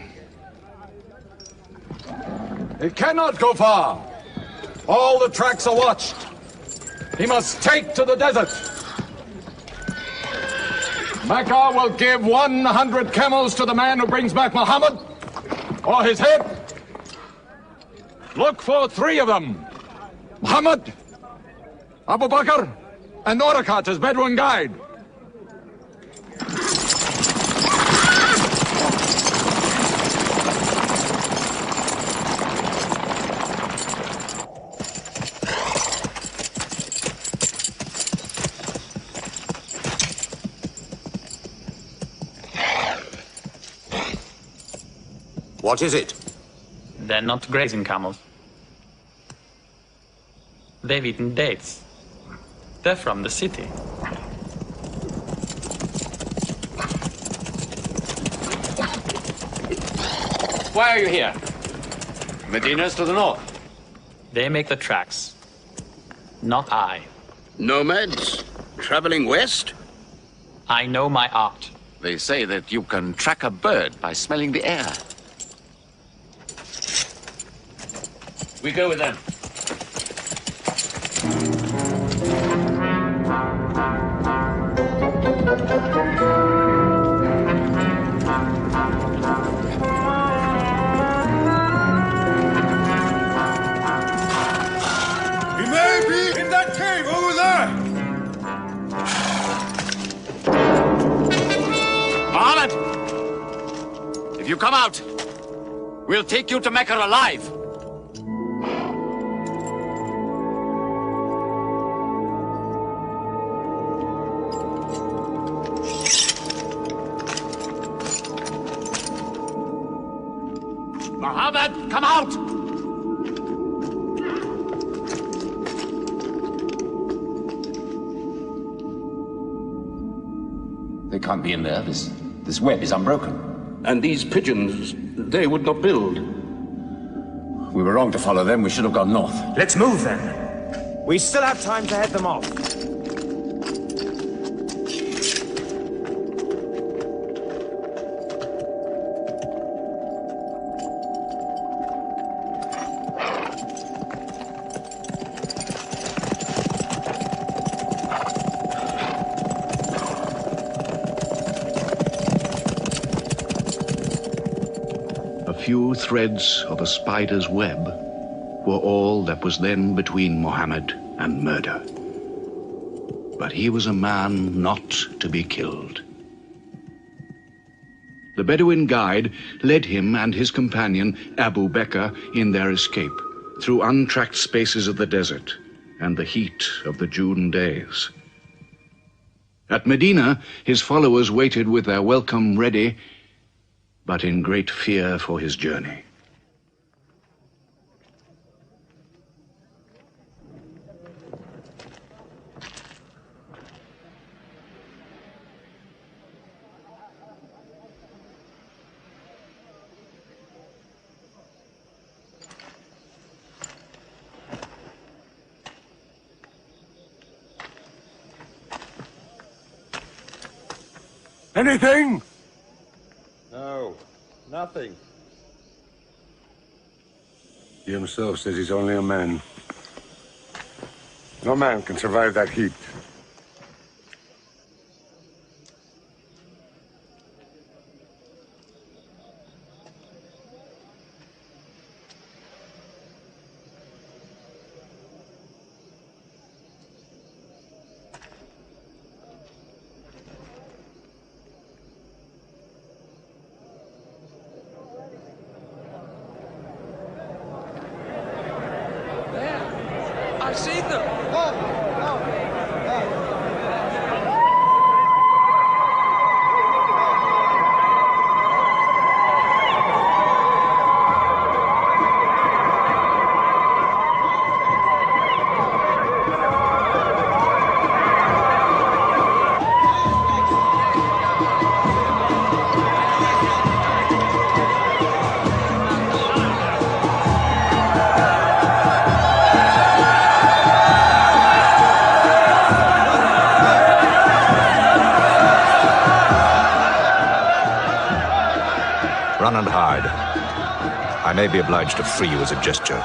It cannot go far. All the tracks are watched. He must take to the desert. Mecca will give 100 camels to the man who brings back Muhammad, or his head. Look for 3 of them. Muhammad, Abu Bakr, and Orakat as Bedouin guide. What is it? They're not grazing camels. They've eaten dates. They're from the city. Why are you here? Medina's to the north. They make the tracks, not I. Nomads? Traveling west? I know my art. They say that you can track a bird by smelling the air. We go with them. He may be in that cave over there. Muhammad! If you come out, we'll take you to Mecca alive. Muhammad, come out! They can't be in there. This web is unbroken. And these pigeons, they would not build. We were wrong to follow them. We should have gone north. Let's move then. We still have time to head them off. few threads of a spider's web were all that was then between Muhammad and murder. But he was a man not to be killed. The Bedouin guide led him and his companion, Abu Bakr, in their escape through untracked spaces of the desert and the heat of the June days. At Medina, his followers waited with their welcome ready, but in great fear for his journey. Anything? No, nothing. He himself says he's only a man. No man can survive that heat. I've seen them! Run and hide. I may be obliged to free you as a gesture.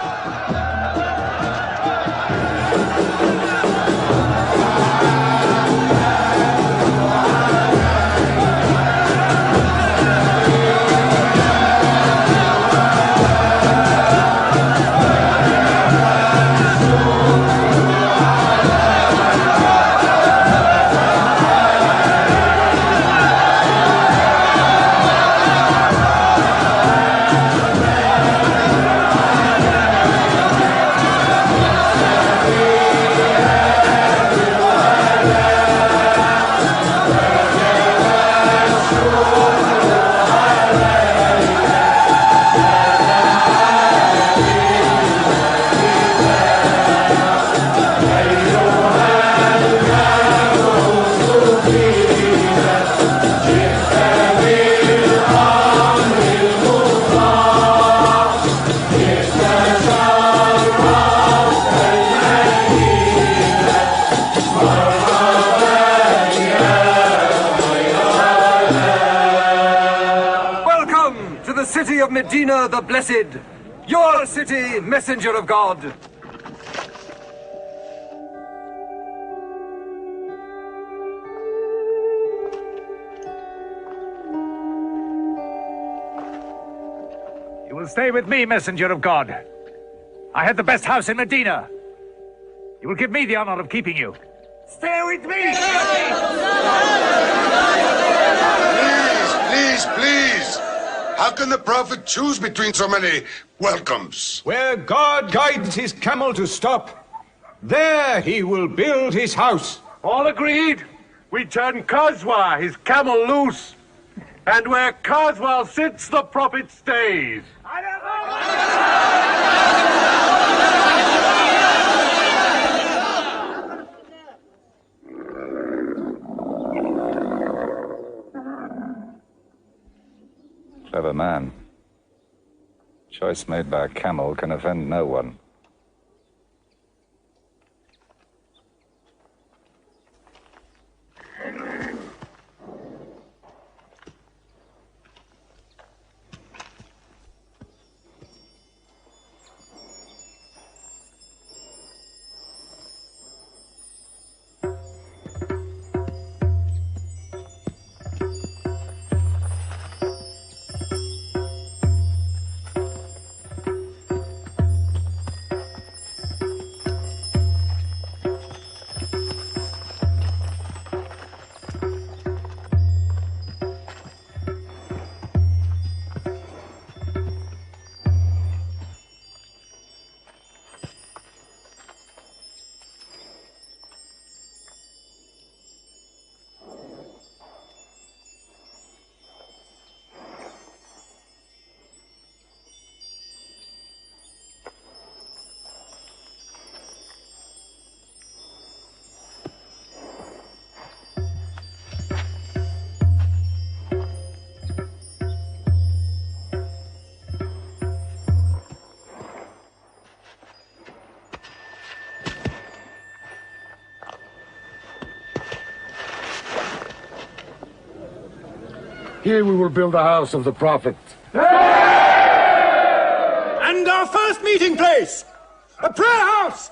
City of Medina the Blessed, your city, messenger of God. You will stay with me, messenger of God. I had the best house in Medina. You will give me the honor of keeping you. Stay with me! Please! How can the Prophet choose between so many welcomes? Where God guides his camel to stop, there he will build his house. All agreed? We turn Khazwa, his camel, loose. And where Khazwa sits, the Prophet stays. Clever man. Choice made by a camel can offend no one. Here we will build a house of the Prophet. And our first meeting place, a prayer house.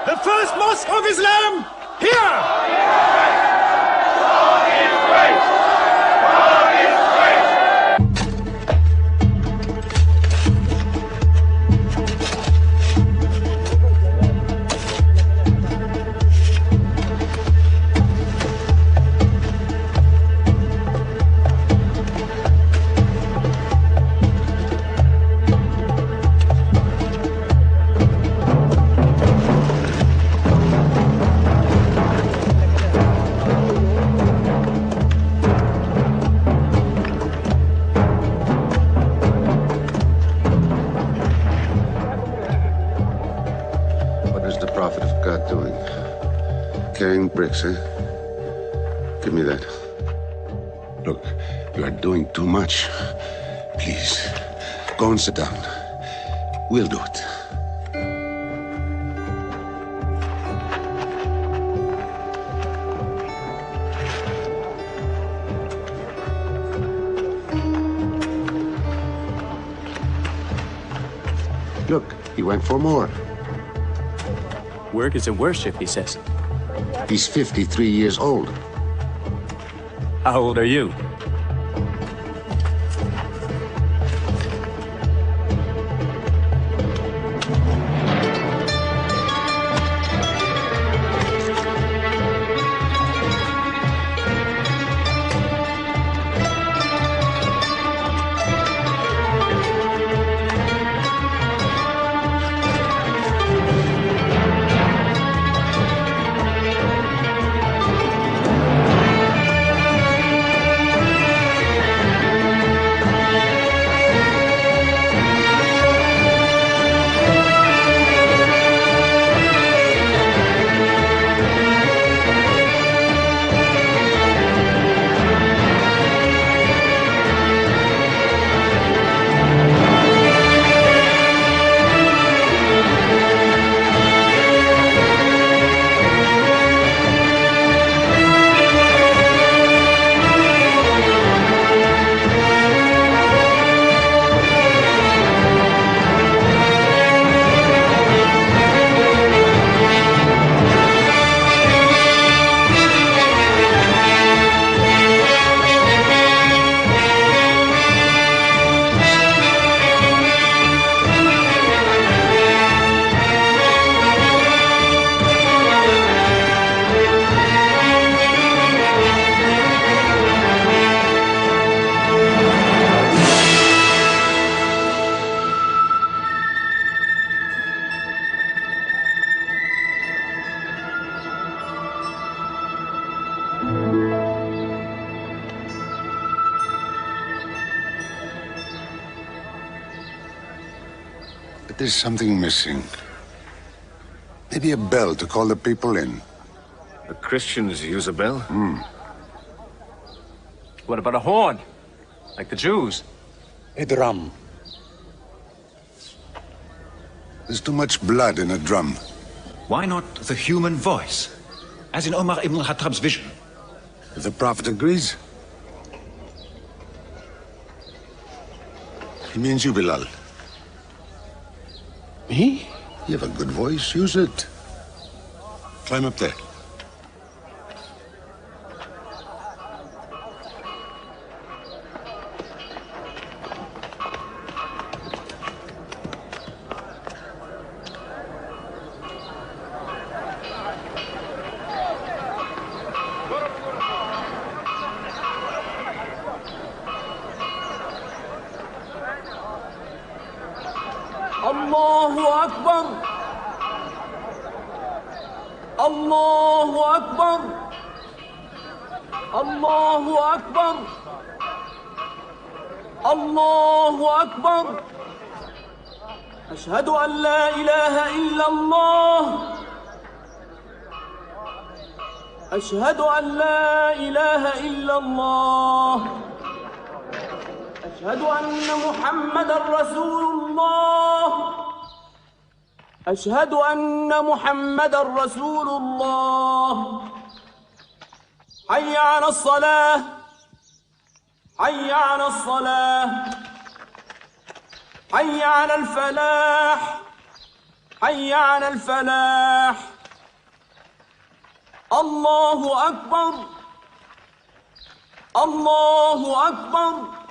The first mosque of Islam, here. Carrying bricks, eh? Give me that. Look, you are doing too much. Please, go and sit down. We'll do it. Look, he went for more. Work is a worship, he says. He's 53 years old. How old are you? But there's something missing. Maybe a bell to call the people in. The Christians use a bell? What about a horn? Like the Jews? A drum. There's too much blood in a drum. Why not the human voice? As in Omar ibn al-Khattab's vision. If the Prophet agrees, he means you, Bilal. Me? You have a good voice. Use it. Climb up there. Allahu Akbar. Allahu Akbar. Allahu Akbar. Allahu Akbar. أشهد أن لا إله إلا الله. أشهد أن لا إله إلا الله. أشهد أن محمدا رسول الله. أشهد أن محمدا رسول الله. حي على الصلاة. حي على الصلاة حي على الفلاح حي على الفلاح الله أكبر الله أكبر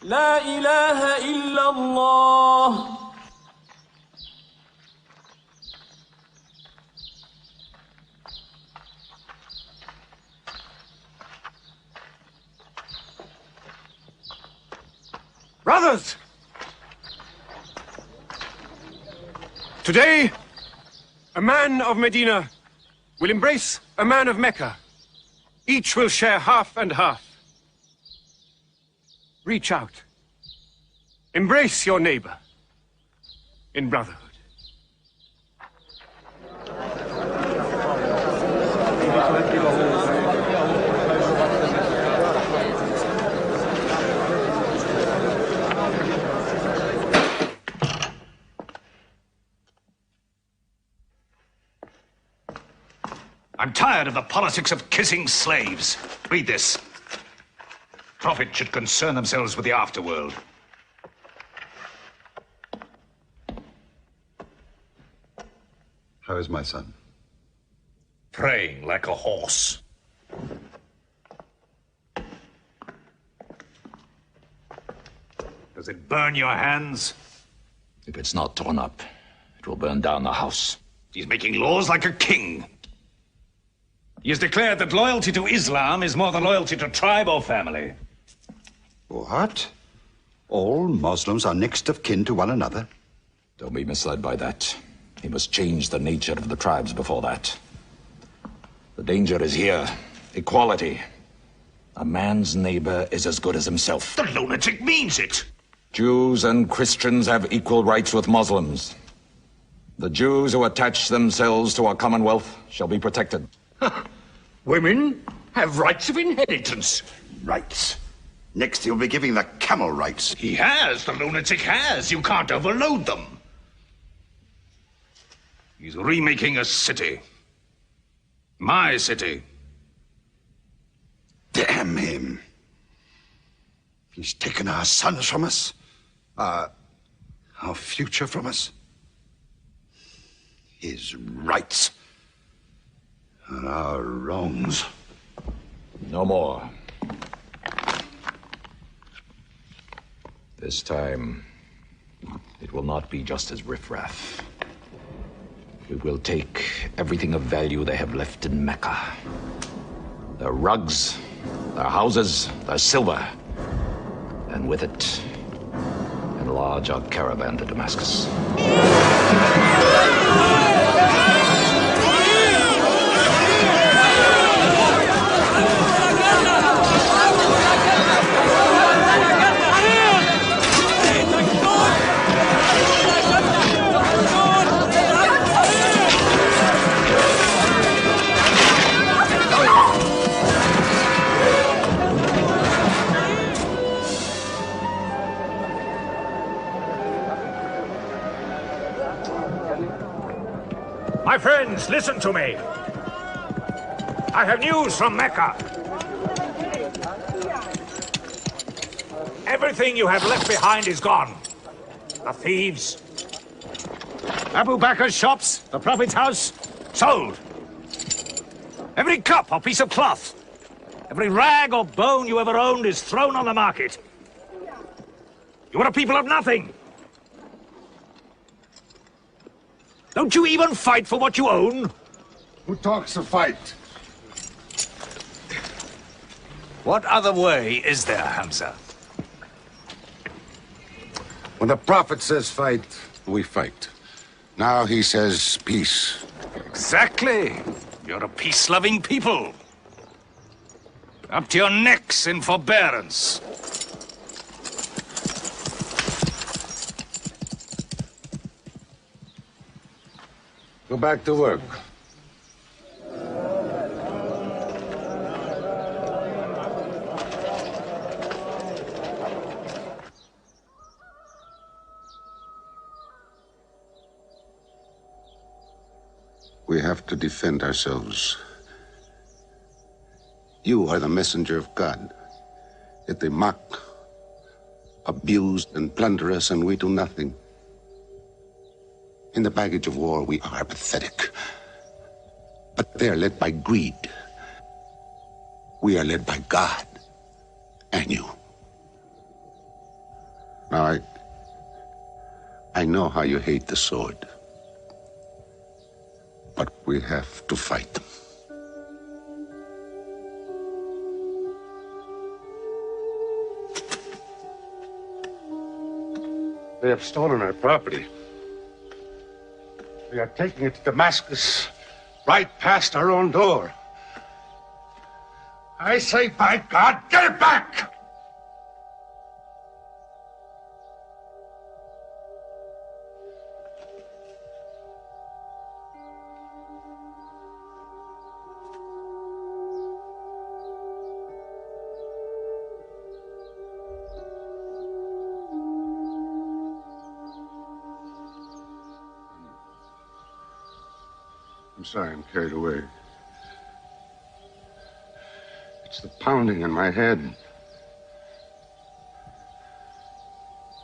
لا إله إلا الله. Brothers! Today, a man of Medina will embrace a man of Mecca. Each will share half and half. Reach out. Embrace your neighbor in brotherhood. I'm tired of the politics of kissing slaves. Read this. Prophet should concern themselves with the afterworld. How is my son? Praying like a horse. Does it burn your hands? If it's not torn up, it will burn down the house. He's making laws like a king. He has declared that loyalty to Islam is more than loyalty to tribe or family. What? All Muslims are next of kin to one another? Don't be misled by that. He must change the nature of the tribes before that. The danger is here. Equality. A man's neighbor is as good as himself. The lunatic means it. Jews and Christians have equal rights with Muslims. The Jews who attach themselves to our commonwealth shall be protected. Women have rights of inheritance. Rights? Next he'll be giving the camel rights. He has. The lunatic has. You can't overload them. He's remaking a city. My city. Damn him. He's taken our sons from us. Our future from us. His rights. And our wrongs. No more. This time, it will not be just as riffraff. We will take everything of value they have left in Mecca. Their rugs, their houses, their silver. And with it, enlarge our caravan to Damascus. My friends, listen to me. I have news from Mecca. Everything you have left behind is gone. The thieves. Abu Bakr's shops, the Prophet's house, sold. Every cup or piece of cloth, every rag or bone you ever owned is thrown on the market. You are a people of nothing. Don't you even fight for what you own? Who talks of fight? What other way is there, Hamza? When the Prophet says fight, we fight. Now he says peace. Exactly. You're a peace-loving people. Up to your necks in forbearance. Go back to work. We have to defend ourselves. You are the messenger of God. Yet they mock, abuse, and plunder us, and we do nothing. In the baggage of war, we are pathetic. But they are led by greed. We are led by God and you. Now, I know how you hate the sword. But we have to fight them. They have stolen our property. They are taking it to Damascus, right past our own door. I say, by God, get it back! I'm sorry, I'm carried away. It's the pounding in my head.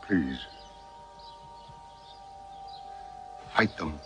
Please. Fight them.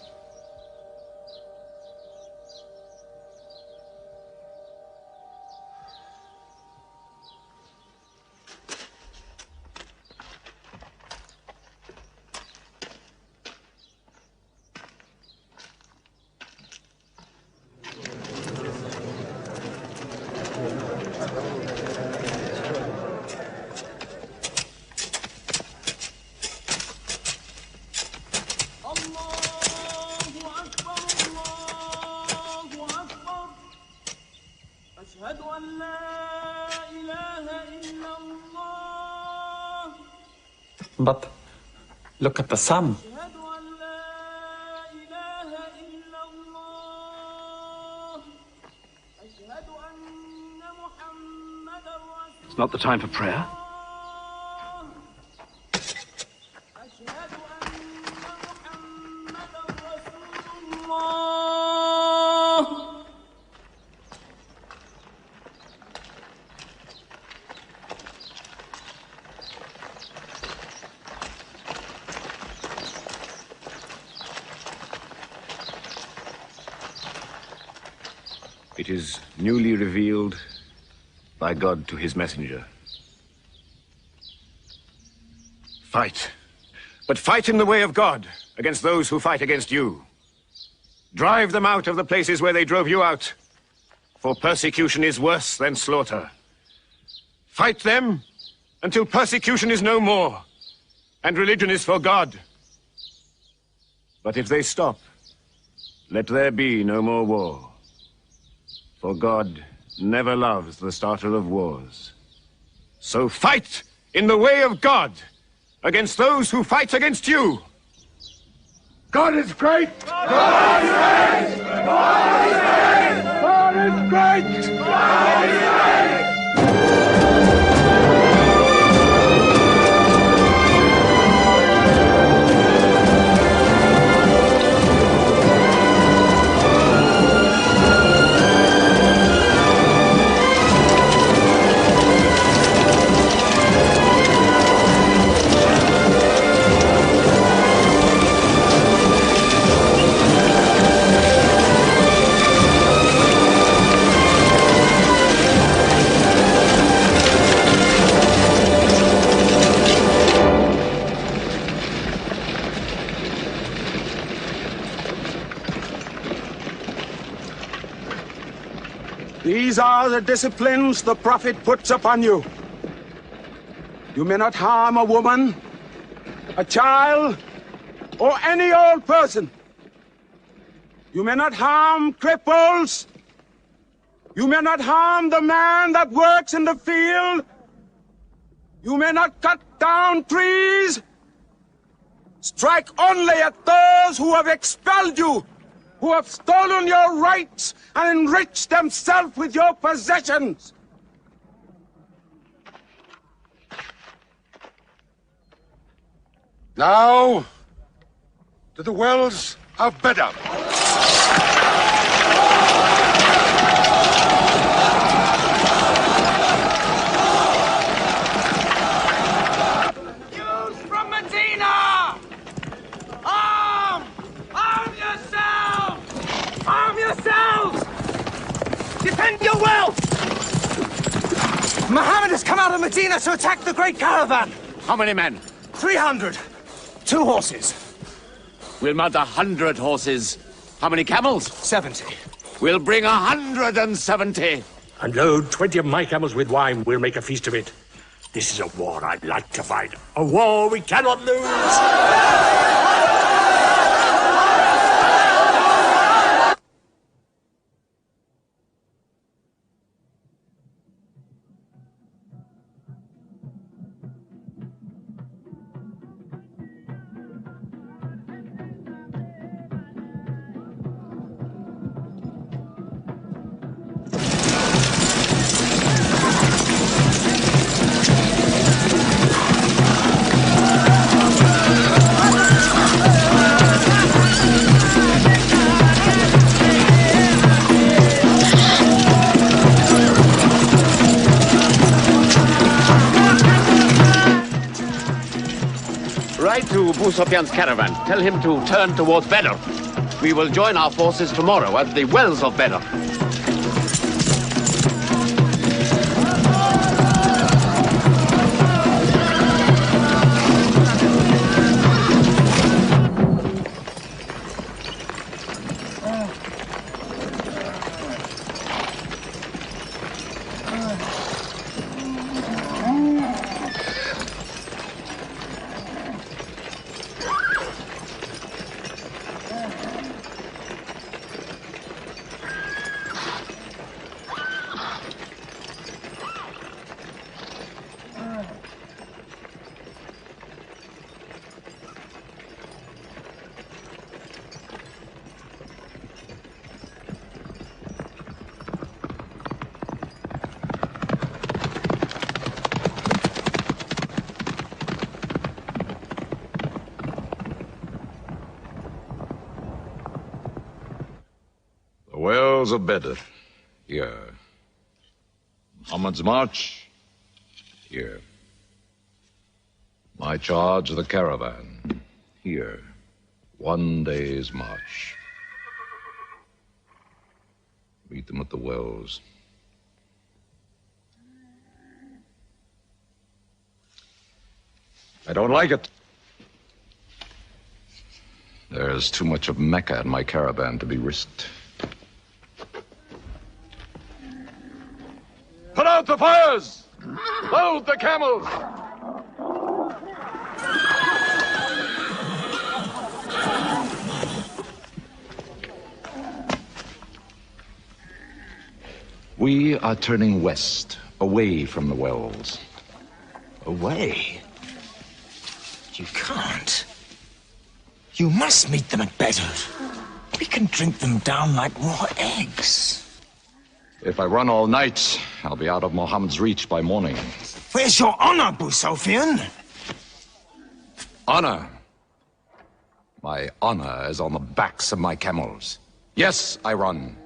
But look at the sun. It's not the time for prayer. It is newly revealed by God to his messenger. Fight. But fight in the way of God against those who fight against you. Drive them out of the places where they drove you out, for persecution is worse than slaughter. Fight them until persecution is no more, and religion is for God. But if they stop, let there be no more war. For God never loves the starter of wars. So fight in the way of God against those who fight against you. God is great! God is great! God is great! God is great! God is great! These are the disciplines the Prophet puts upon you. You may not harm a woman, a child, or any old person. You may not harm cripples. You may not harm the man that works in the field. You may not cut down trees. Strike only at those who have expelled you, who have stolen your rights and enriched themselves with your possessions. Now, to the wells of Bedar. out of Medina to attack the great caravan. How many men? 300. 2 horses. We'll mount 100 horses. How many camels? 70. We'll bring 170. And load 20 of my camels with wine. We'll make a feast of it. This is a war I'd like to fight. A war we cannot lose. Ride to Abu Sufyan's caravan. Tell him to turn towards Badr. We will join our forces tomorrow at the wells of Badr. Wells of Badr, here. Muhammad's march, here. My charge of the caravan, here. 1 day's march. Meet them at the wells. I don't like it. There's too much of Mecca in my caravan to be risked. Put out the fires! Load the camels! We are turning west, away from the wells. Away? You can't. You must meet them at Badr. We can drink them down like raw eggs. If I run all night, I'll be out of Muhammad's reach by morning. Where's your honor, Abu Sufyan? Honor? My honor is on the backs of my camels. Yes, I run.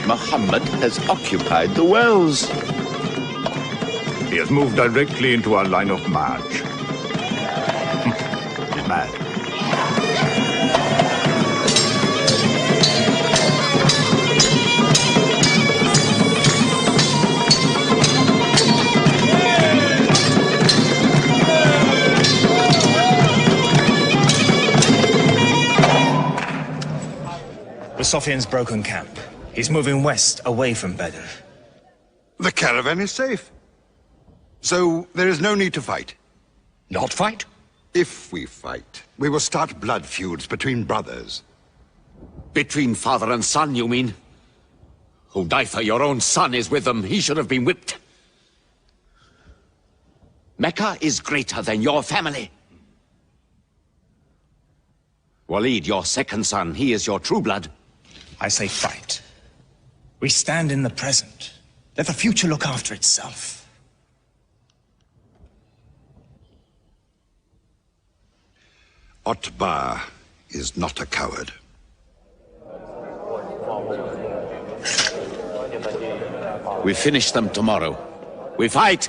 Muhammad has occupied the wells. He has moved directly into our line of march. He's mad. Sophian's broken camp. He's moving west, away from Badr. The caravan is safe. So there is no need to fight. Not fight? If we fight, we will start blood feuds between brothers. Between father and son, you mean? Hudayfa, your own son, is with them. He should have been whipped. Mecca is greater than your family. Walid, your second son, he is your true blood. I say fight. We stand in the present. Let the future look after itself. Utbah is not a coward. We finish them tomorrow. We fight!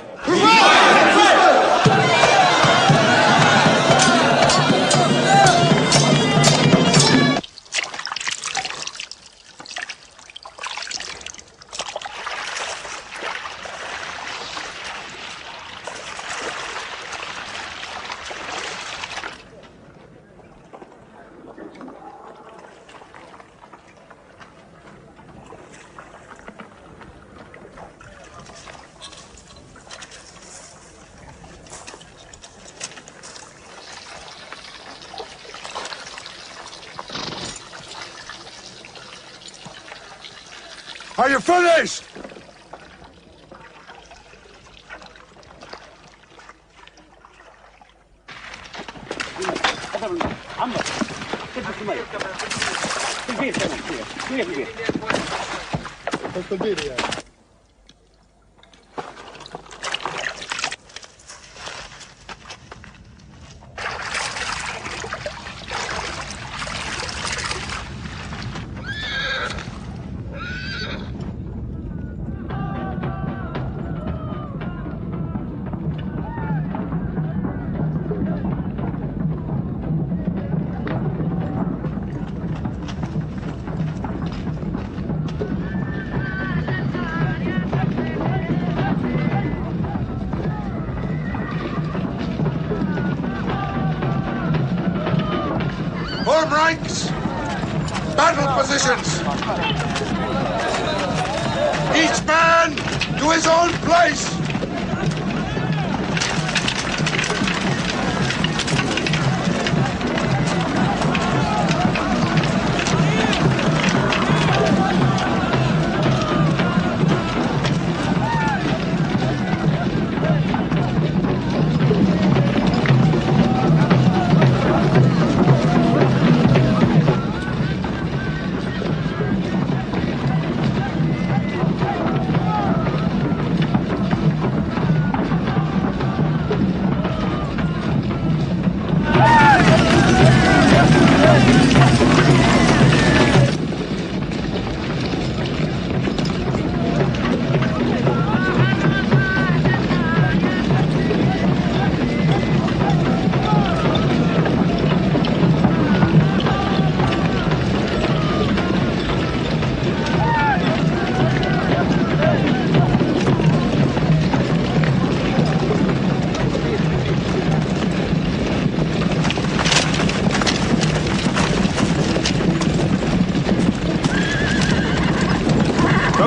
Are you finished? Form ranks! Battle positions! Each man to his own place!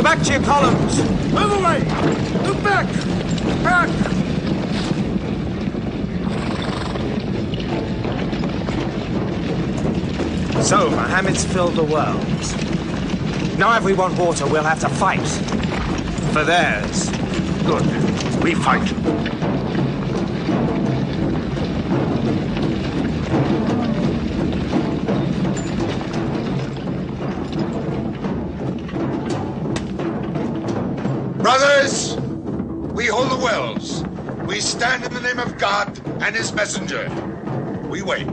Back to your columns! Move away! Move back! Back! So, Mohammed's filled the world. Now if we want water, we'll have to fight. For theirs. Good. We fight. Brothers, we hold the wells. We stand in the name of God and His messenger. We wait.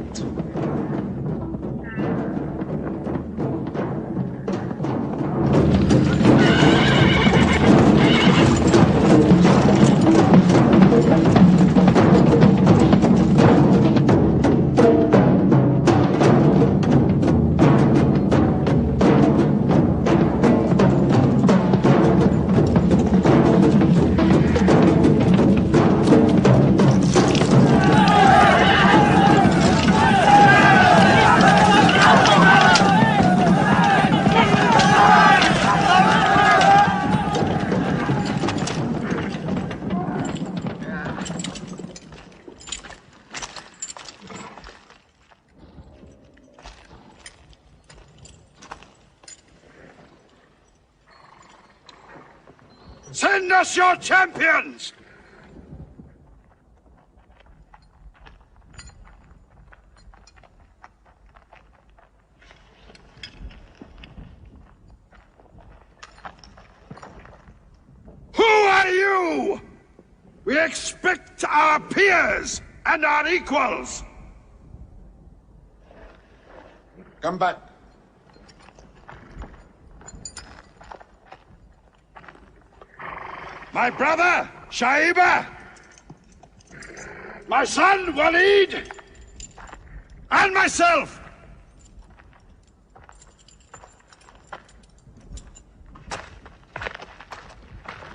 Send us your champions! Who are you? We expect our peers and our equals. Come back. My brother, Shaiba. My son, Walid. And myself.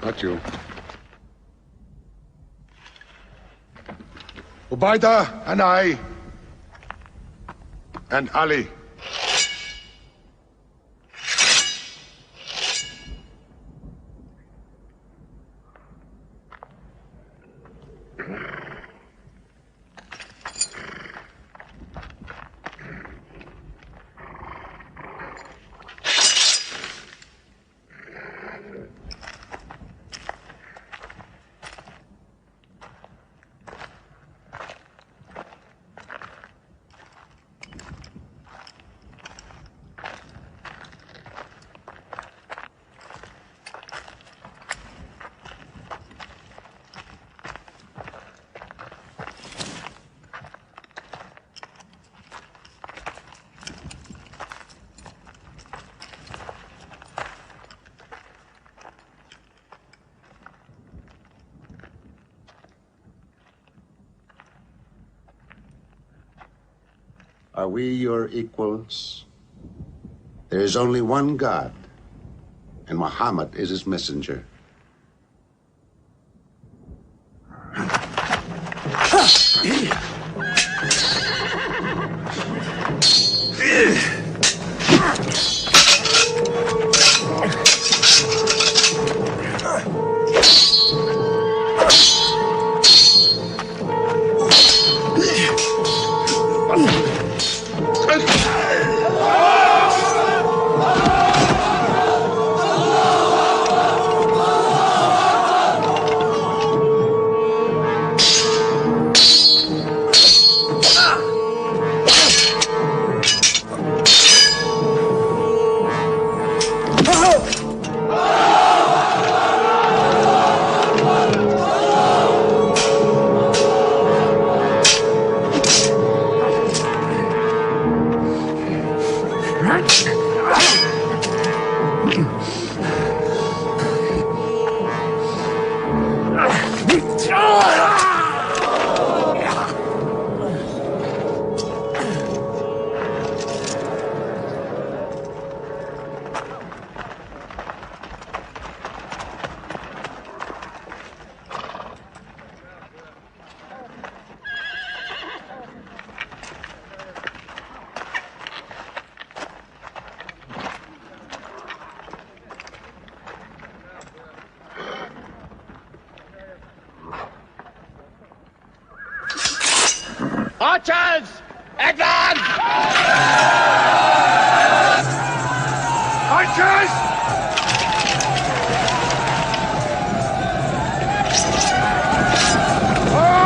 Not you. Ubaidah and I. And Ali. Are we your equals? There is only one God, and Muhammad is his messenger. Archers! Advance! Archers! Hold!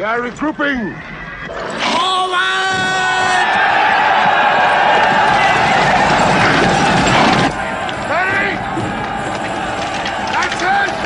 They are regrouping! Ready? That's it!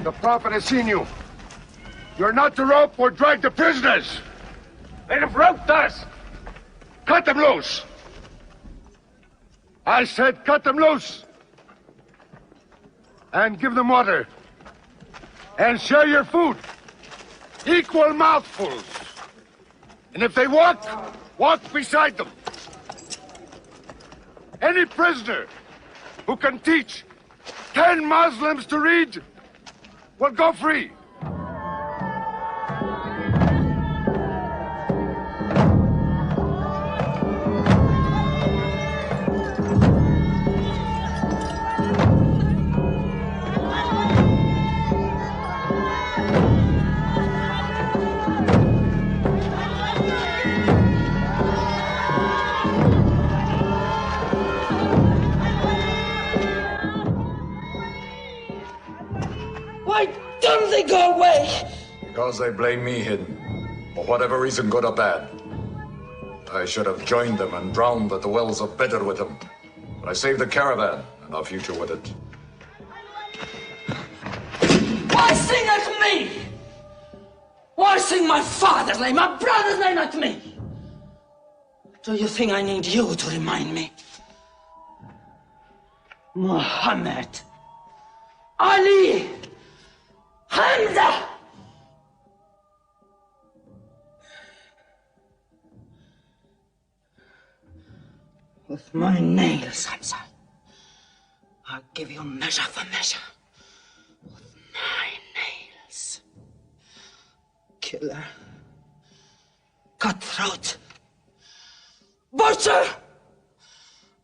The Prophet has seen you. You're not to rope or drag the prisoners. They have roped us. Cut them loose. I said cut them loose. And give them water. And share your food. Equal mouthfuls. And if they walk, walk beside them. Any prisoner who can teach 10 Muslims to read will go free. Why don't they go away? Because they blame me, Hidden. For whatever reason, good or bad. I should have joined them and drowned at the wells of Badr with them. But I saved the caravan and our future with it. Why sing at me? Why sing my father's name, my brother's name at me? Do you think I need you to remind me? Muhammad, Ali, Hamza. With my nails, Hamza, I'll give you measure for measure. With my nails. Killer. Cutthroat. Butcher.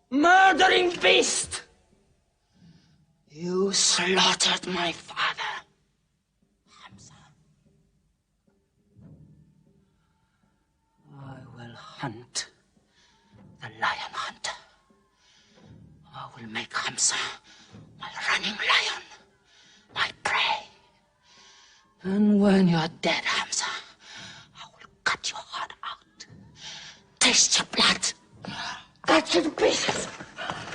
Murdering beast. You slaughtered my father, Hamza. I will hunt the lion hunter. I will make Hamza my running lion, my prey. And when you're dead, Hamza, I will cut your heart out. Taste your blood. Cut you to pieces.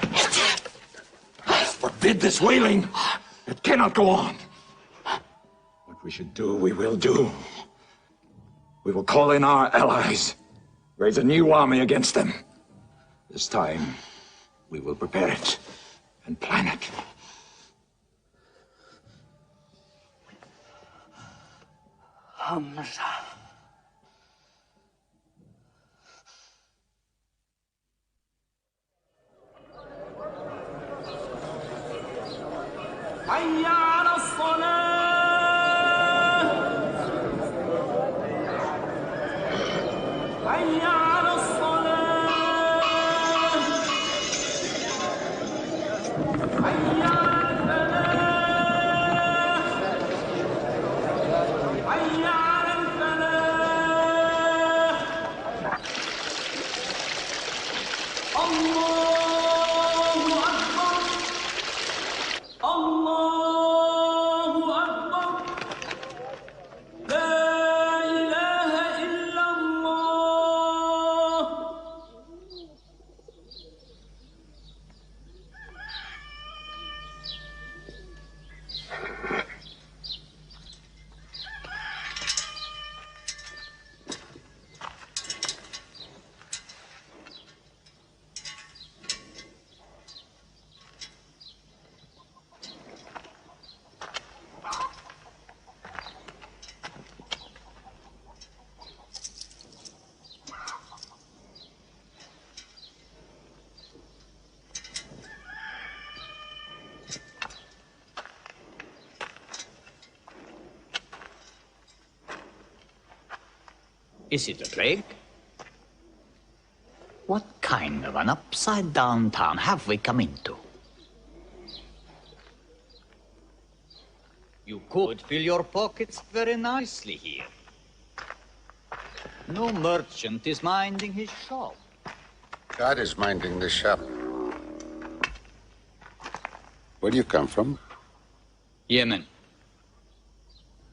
Eat it. Forbid this wailing. It cannot go on. What we should do, we will do. We will call in our allies, raise a new army against them. This time, we will prepare it and plan it. Hamza. حي على الصلاة حي على الصلاة حي على الفلاح حي على الفلاح الله أكبر الله أكبر لا إله إلا الله. Is it a plague? What kind of an upside-down town have we come into? You could fill your pockets very nicely here. No merchant is minding his shop. God is minding the shop. Where do you come from? Yemen.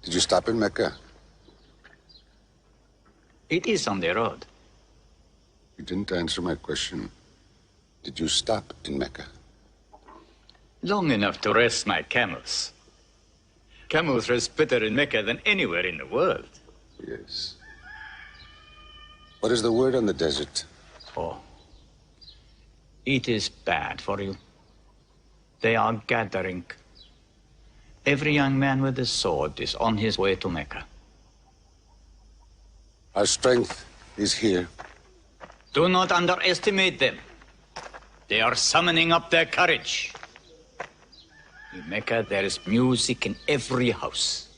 Did you stop in Mecca? It is on the road. You didn't answer my question. Did you stop in Mecca? Long enough to rest my camels. Camels rest better in Mecca than anywhere in the world. Yes. What is the word on the desert? Oh. It is bad for you. They are gathering. Every young man with a sword is on his way to Mecca. Our strength is here. Do not underestimate them. They are summoning up their courage. In Mecca, there is music in every house.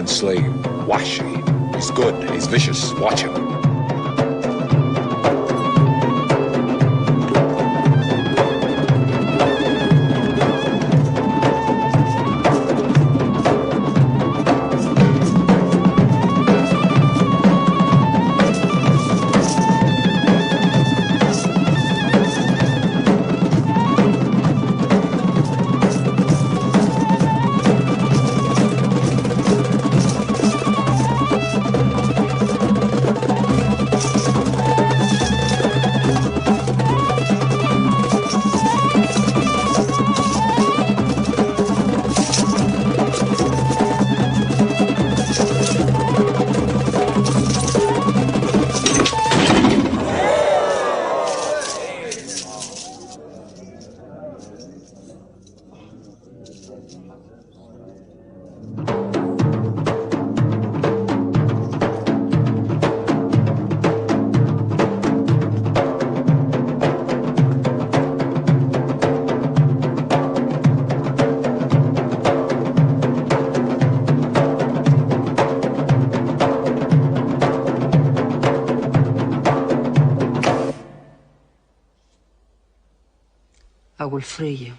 Muhammad's slave, Wahshi. He's good, he's vicious. Watch him. I will free you,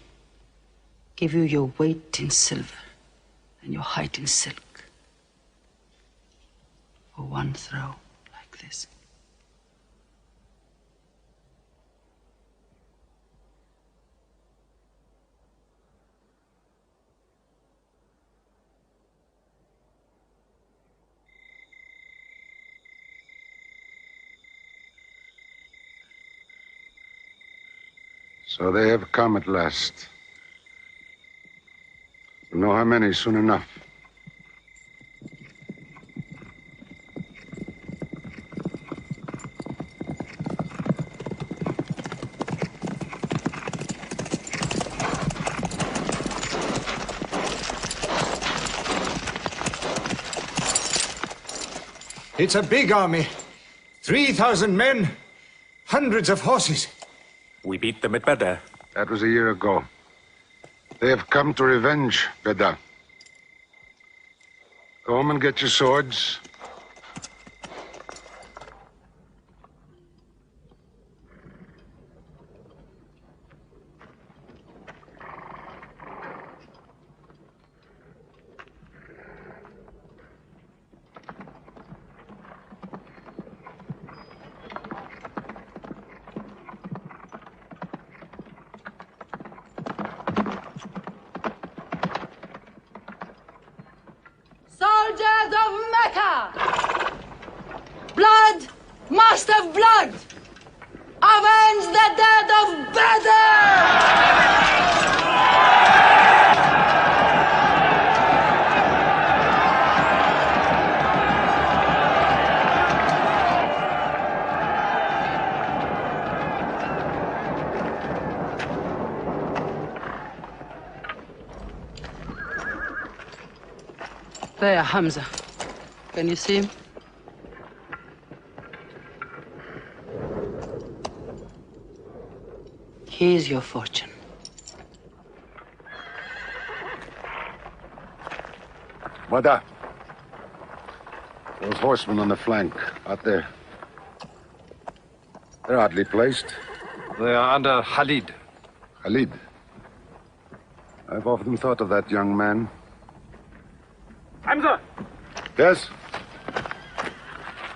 give you your weight in silver and your height in silk for one throw like this. So they have come at last. We'll know how many soon enough. It's a big army. 3,000 men, hundreds of horses. We beat them at Badr. That was a year ago. They have come to revenge Badr. Go home and get your swords. Soldiers of Mecca! Blood must have blood! Avenge the dead of Badr! There, Hamza. Can you see him? Here's your fortune. Wada. Those horsemen on the flank, out there. They're oddly placed. They are under Khalid. Khalid? I've often thought of that young man. Hamza! Yes?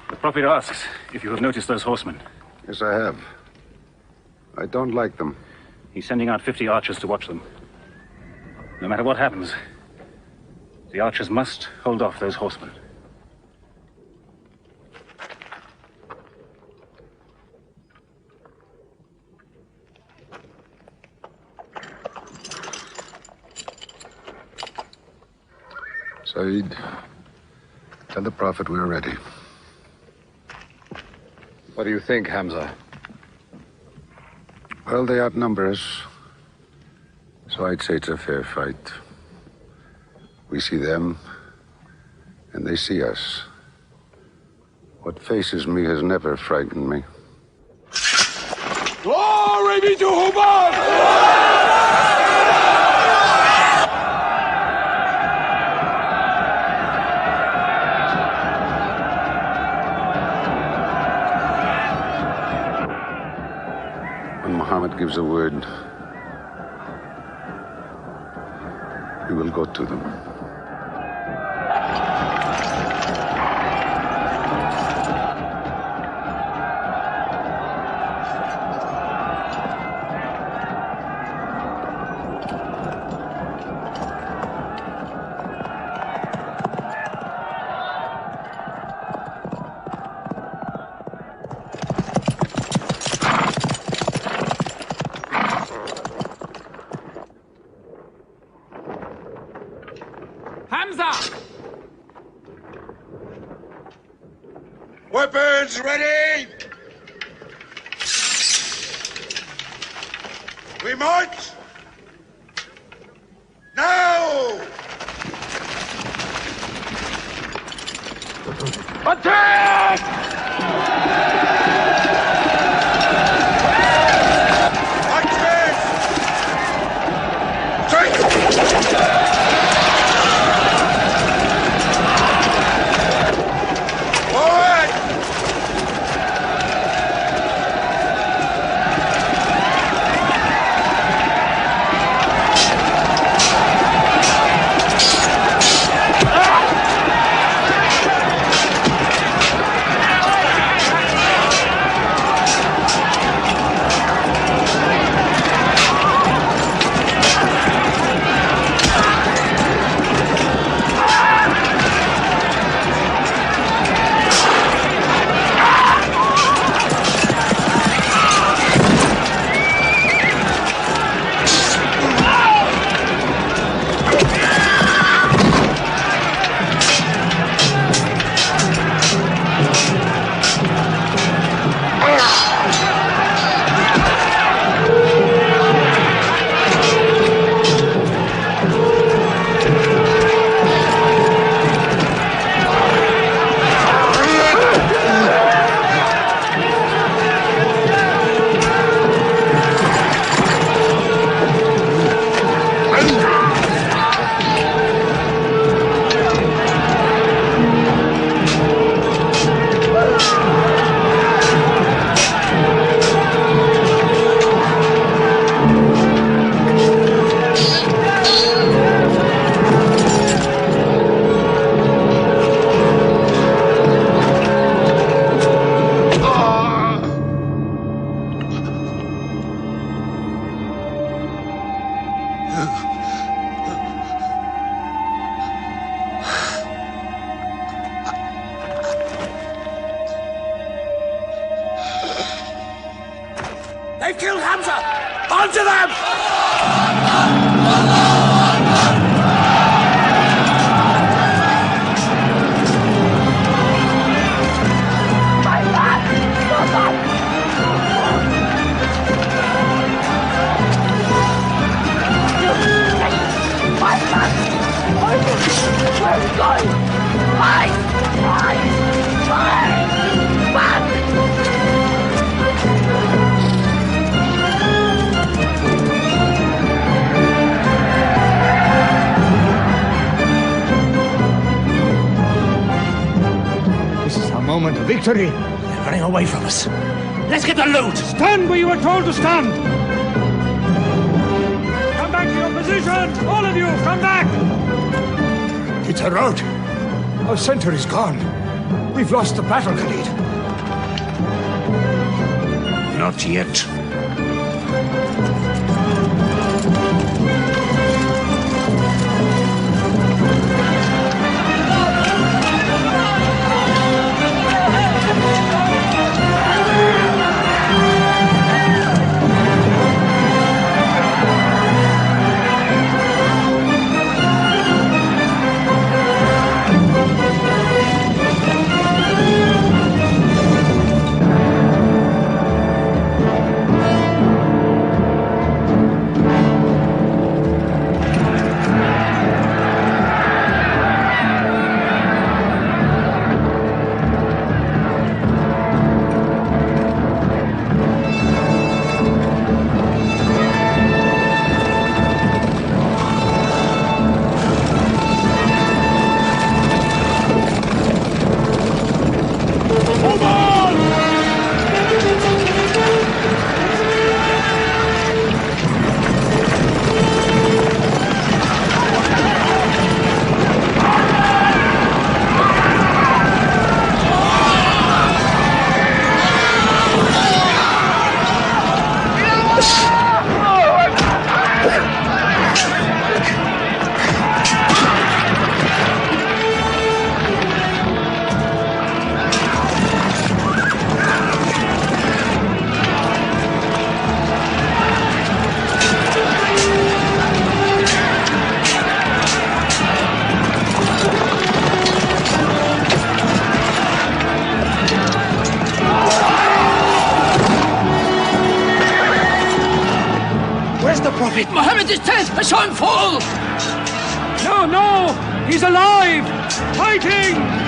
The Prophet asks if you have noticed those horsemen. Yes, I have. I don't like them. He's sending out 50 archers to watch them. No matter what happens, the archers must hold off those horsemen. Saeed, tell the Prophet we're ready. What do you think, Hamza? Well, they outnumber us, so I'd say it's a fair fight. We see them, and they see us. What faces me has never frightened me. Glory be to Hubbard! gives a word, we will go to them. Weapons ready! We march! Now! Attack! They've killed Hamza! Onto them! This is our moment of victory. They're running away from us. Let's get the loot! Stand where you were told to stand! Come back to your position! All of you, come back! It's a rout. Our center is gone. We've lost the battle, Khalid. Not yet. Prophet Muhammad is dead! I saw him fall! No, no! He's alive! Fighting!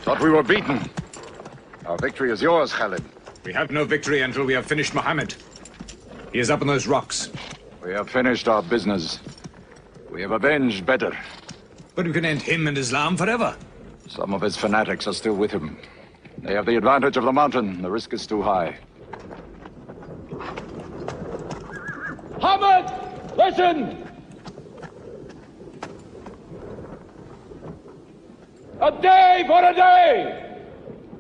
Thought we were beaten. Our victory is yours, Khalid. We have no victory until we have finished Muhammad. He is up on those rocks. We have finished our business. We have avenged Badr. But we can end him and Islam forever. Some of his fanatics are still with him. They have the advantage of the mountain. The risk is too high. Muhammad, listen! A day for a day!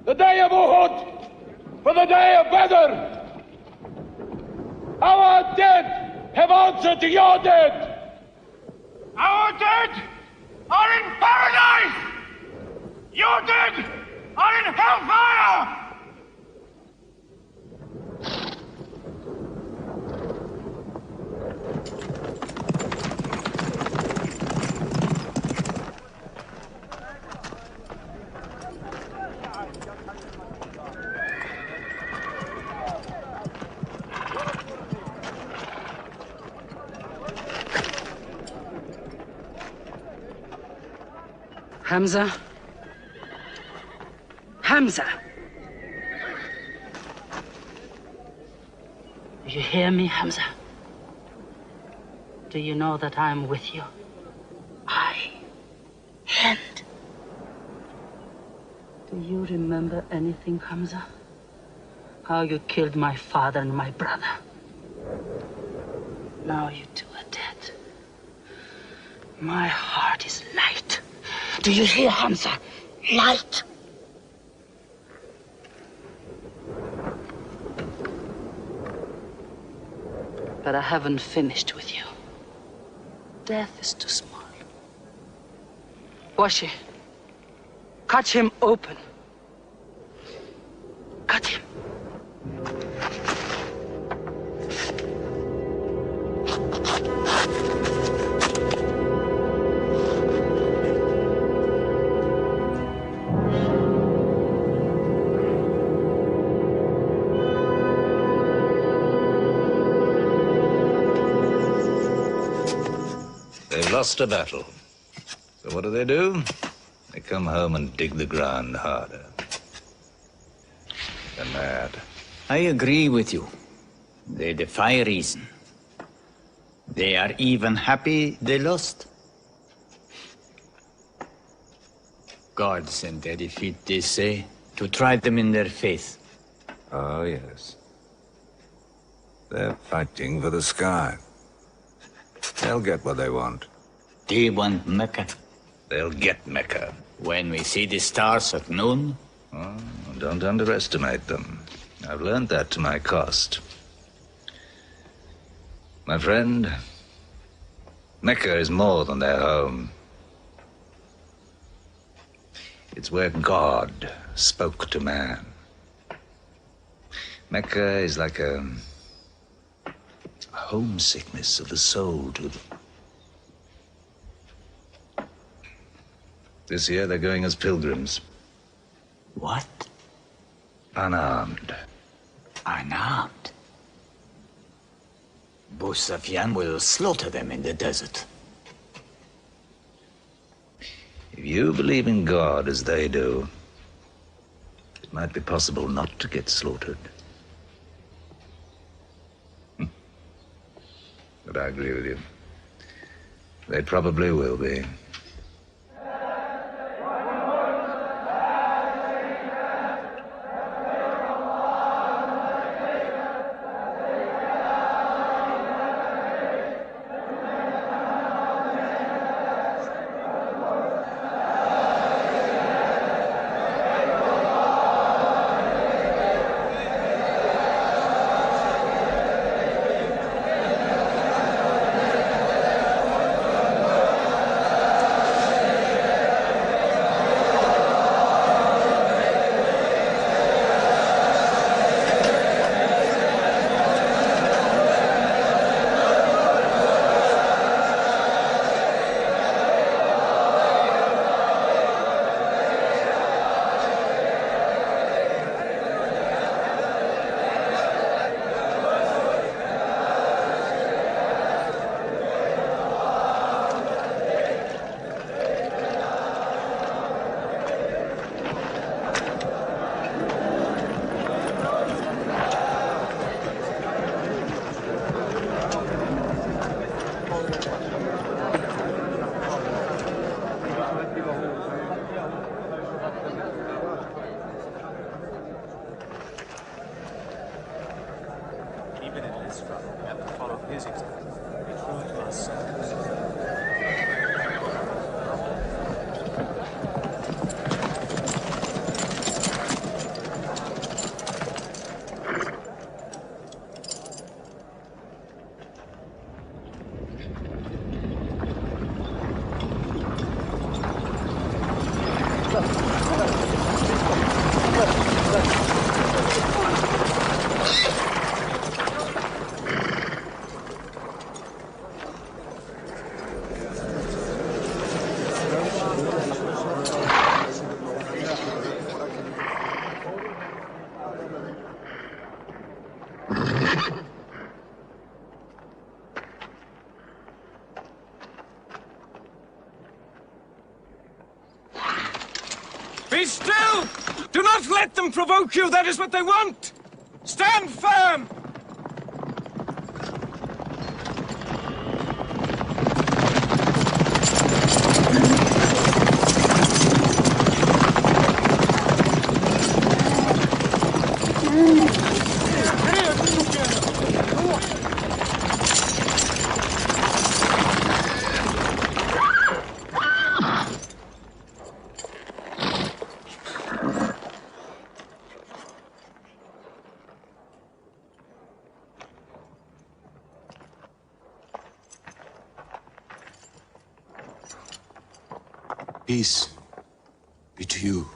The day of Uhud for the day of Badr! Our dead have answered to your dead! Our dead are in paradise! Your dead are in hellfire! Hamza? Hamza! Do you hear me, Hamza? Do you know that I'm with you? And do you remember anything, Hamza? How you killed my father and my brother. Now you two are dead. My heart is light. Do you hear, Hamza? Light. But I haven't finished with you. Death is too small. Washi, cut him open. Cut him. They've lost a battle. So what do? They come home and dig the ground harder. They're mad. I agree with you. They defy reason. They are even happy they lost. God sent their defeat, they say, to try them in their faith. Oh, yes. They're fighting for the sky. They'll get what they want. They want Mecca. They'll get Mecca. When we see the stars at noon? Oh, don't underestimate them. I've learned that to my cost. My friend, Mecca is more than their home. It's where God spoke to man. Mecca is like a homesickness of the soul to them. This year they're going as pilgrims. What? Unarmed. Unarmed? Abu Sufyan will slaughter them in the desert. If you believe in God as they do, it might be possible not to get slaughtered. But I agree with you. They probably will be. Be still! Do not let them provoke you! That is what they want! Stand firm! Peace be to you.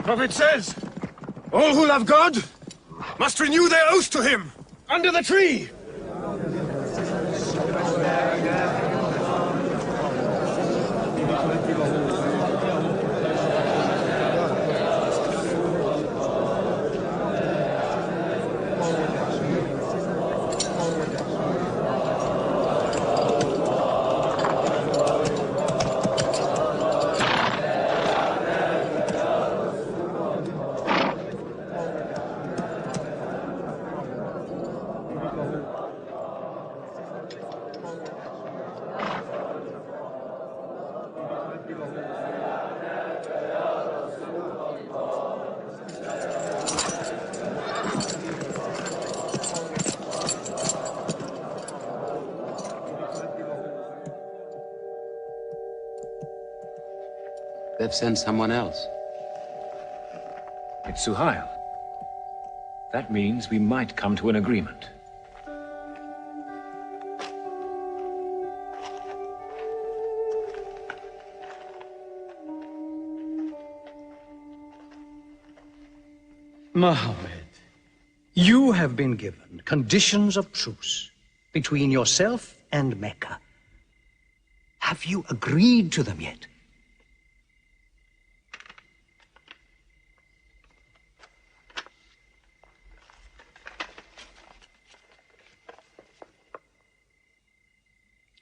The Prophet says, all who love God must renew their oath to him under the tree. They've sent someone else. It's Suhail. That means we might come to an agreement. Muhammad, you have been given conditions of truce between yourself and Mecca. Have you agreed to them yet?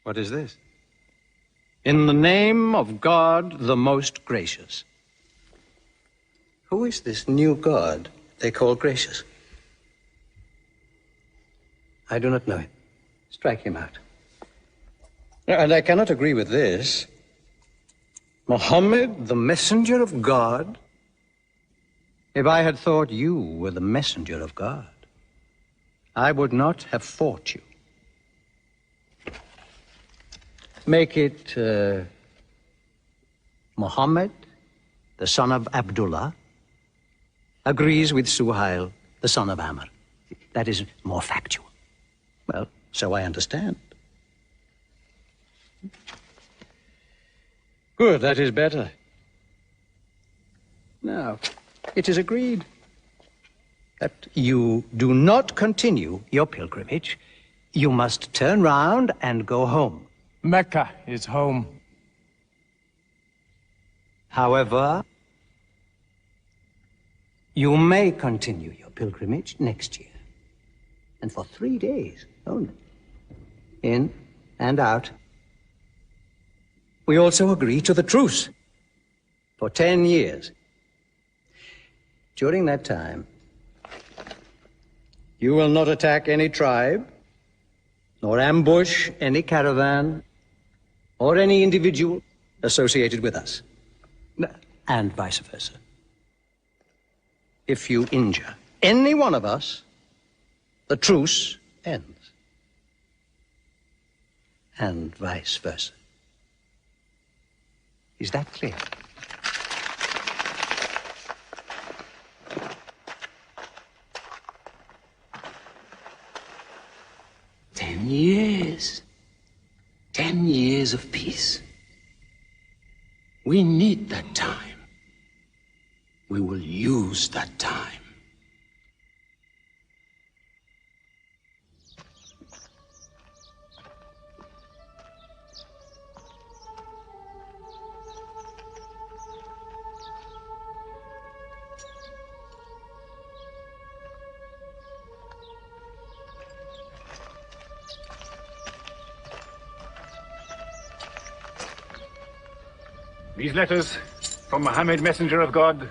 What is this? In the name of God, the most gracious. Who is this new God they call gracious? I do not know him. Strike him out. And I cannot agree with this. Muhammad, the messenger of God? If I had thought you were the messenger of God, I would not have fought you. Make it Muhammad, the son of Abdullah, agrees with Suhail, the son of Amr. That is more factual. Well, so I understand. Good, that is better. Now, it is agreed that you do not continue your pilgrimage. You must turn round and go home. Mecca is home. However, you may continue your pilgrimage next year, and for 3 days only, in and out. We also agree to the truce for 10 years. During that time, you will not attack any tribe, nor ambush any caravan, or any individual associated with us, and vice versa. If you injure any one of us, the truce ends, and vice versa. Is that clear? Years. 10 years of peace. We need that time. We will use that time. These letters from Muhammad, messenger of God,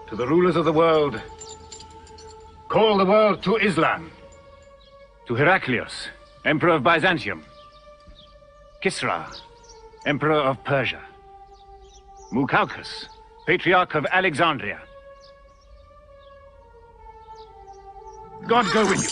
to the rulers of the world. Call the world to Islam. To Heraclius, emperor of Byzantium. Kisra, emperor of Persia. Mucaucus, patriarch of Alexandria. God go with you.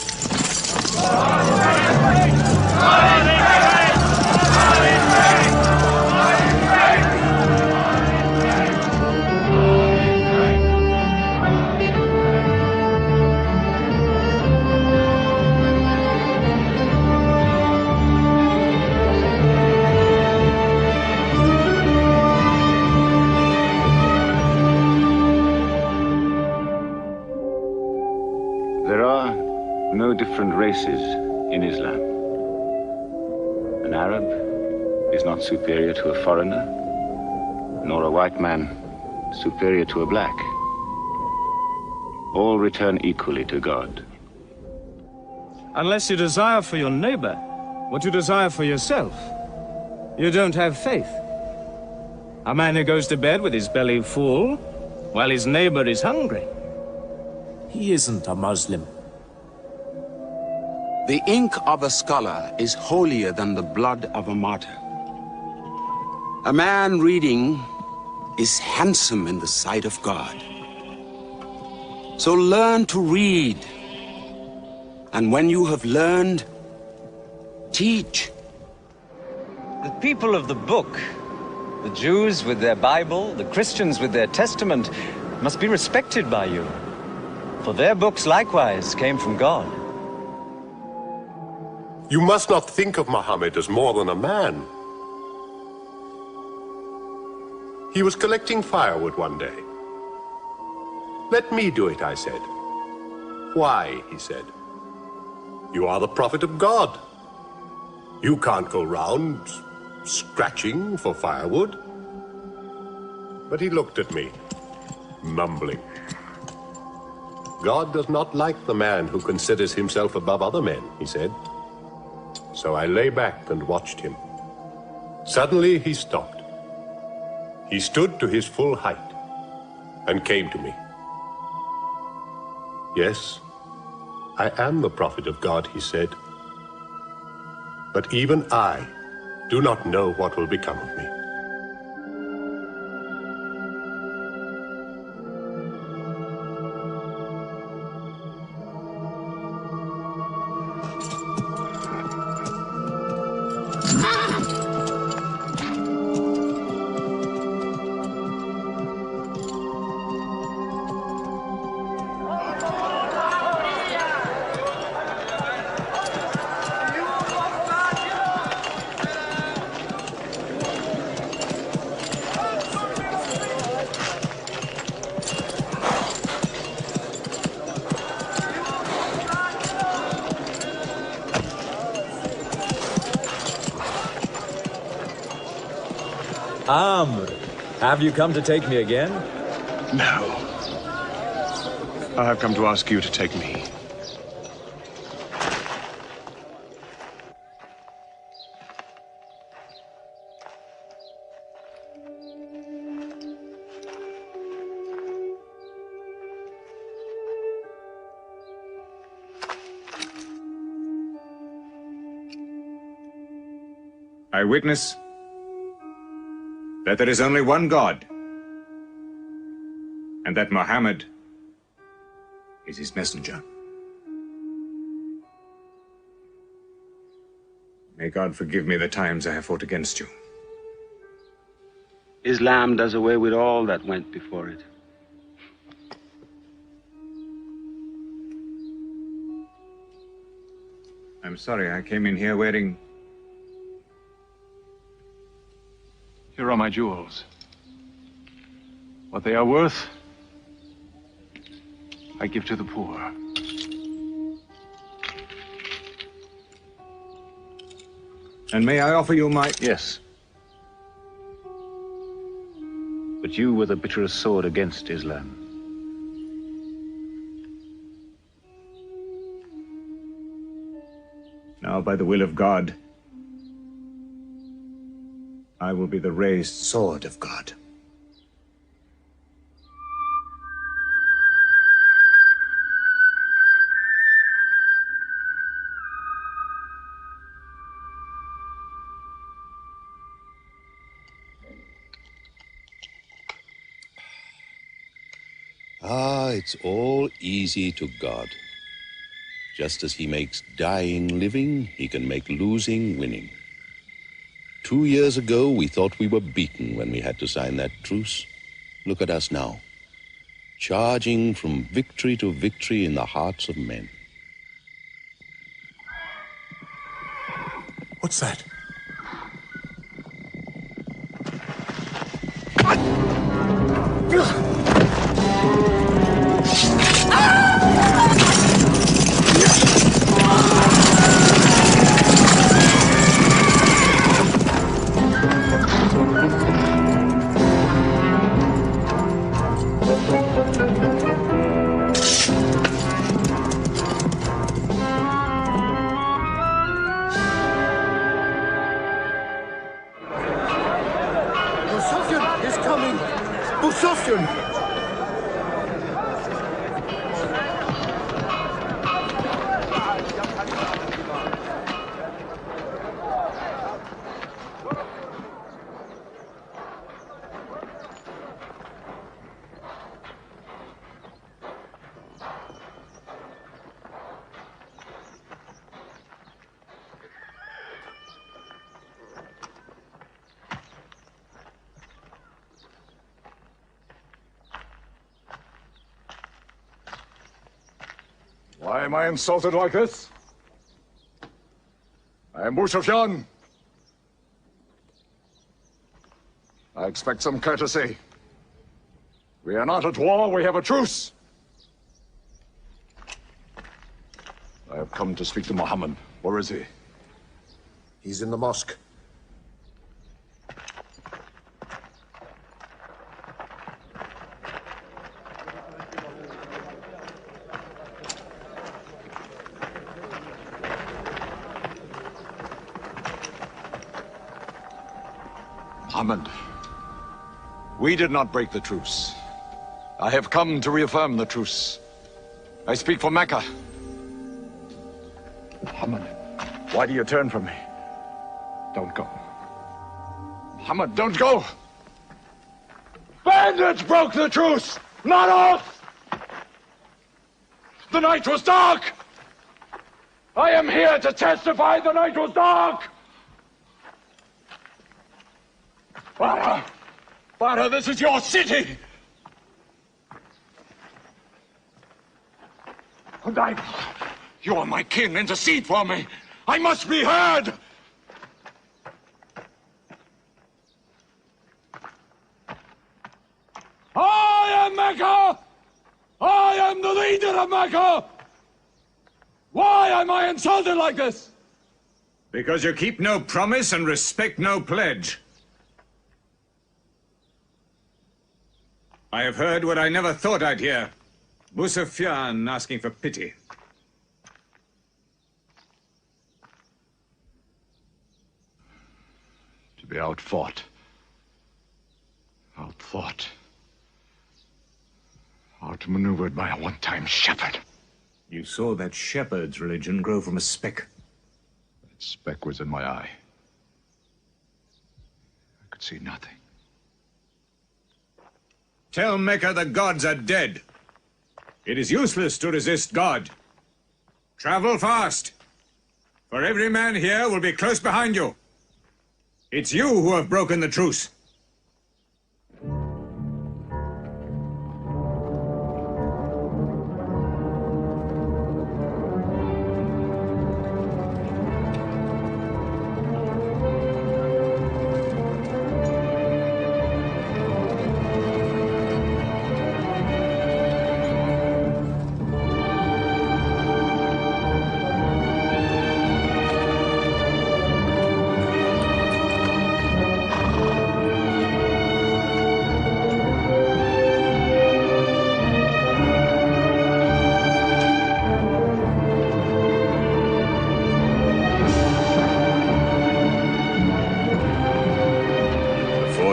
There are no different races in Islam. An Arab is not superior to a foreigner, nor a white man superior to a black. All return equally to God. Unless you desire for your neighbor what you desire for yourself, you don't have faith. A man who goes to bed with his belly full, while his neighbor is hungry. He isn't a Muslim. The ink of a scholar is holier than the blood of a martyr. A man reading is handsome in the sight of God. So learn to read. And when you have learned, teach. The people of the book, the Jews with their Bible, the Christians with their Testament, must be respected by you. For their books likewise came from God. You must not think of Muhammad as more than a man. He was collecting firewood one day. Let me do it, I said. Why, he said. You are the prophet of God. You can't go round scratching for firewood. But he looked at me, mumbling. God does not like the man who considers himself above other men, he said. So I lay back and watched him. Suddenly he stopped. He stood to his full height and came to me. Yes, I am the prophet of God, he said. But even I do not know what will become of me. Amr, have you come to take me again? No. I have come to ask you to take me. I witness that there is only one God, and that Muhammad is his messenger. May God forgive me the times I have fought against you. Islam does away with all that went before it. I'm sorry, I came in here wearing... Here are my jewels. What they are worth, I give to the poor. And may I offer you my... Yes. But you were the bitterest sword against Islam. Now, by the will of God, I will be the raised sword of God. Ah, it's all easy to God. Just as he makes dying living, he can make losing winning. 2 years ago, we thought we were beaten when we had to sign that truce. Look at us now, charging from victory to victory in the hearts of men. What's that? Why am I insulted like this? I am Abu Sufyan. I expect some courtesy. We are not at war, we have a truce. I have come to speak to Muhammad. Where is he? He's in the mosque. Muhammad, we did not break the truce. I have come to reaffirm the truce. I speak for Mecca. Muhammad, why do you turn from me? Don't go. Muhammad, don't go! Bandits broke the truce, not us! The night was dark! I am here to testify the night was dark! Father, this is your city! You are my kin, intercede for me! I must be heard! I am Mecca! I am the leader of Mecca! Why am I insulted like this? Because you keep no promise and respect no pledge. I have heard what I never thought I'd hear. Abu Sufyan asking for pity. To be outfought, outmaneuvered by a one-time shepherd. You saw that shepherd's religion grow from a speck. That speck was in my eye. I could see nothing. Tell Mecca the gods are dead. It is useless to resist God. Travel fast, for every man here will be close behind you. It's you who have broken the truce.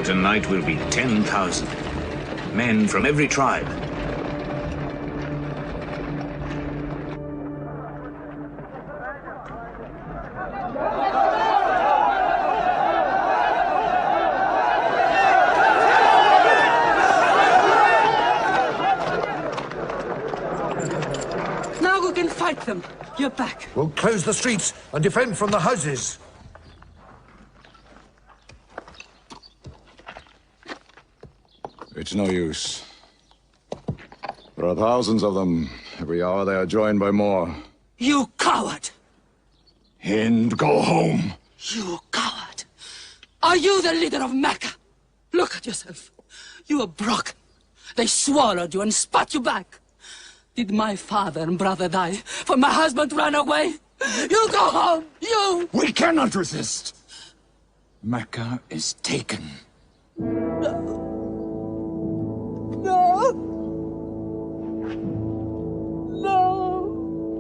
Tonight will be 10,000 men from every tribe. Now we can fight them. You're back. We'll close the streets and defend from the houses. It's no use. There are thousands of them. Every hour they are joined by more. You coward! Hind, go home! You coward! Are you the leader of Mecca? Look at yourself. You are broken. They swallowed you and spat you back. Did my father and brother die for my husband ran away? You go home! You! We cannot resist! Mecca is taken. No!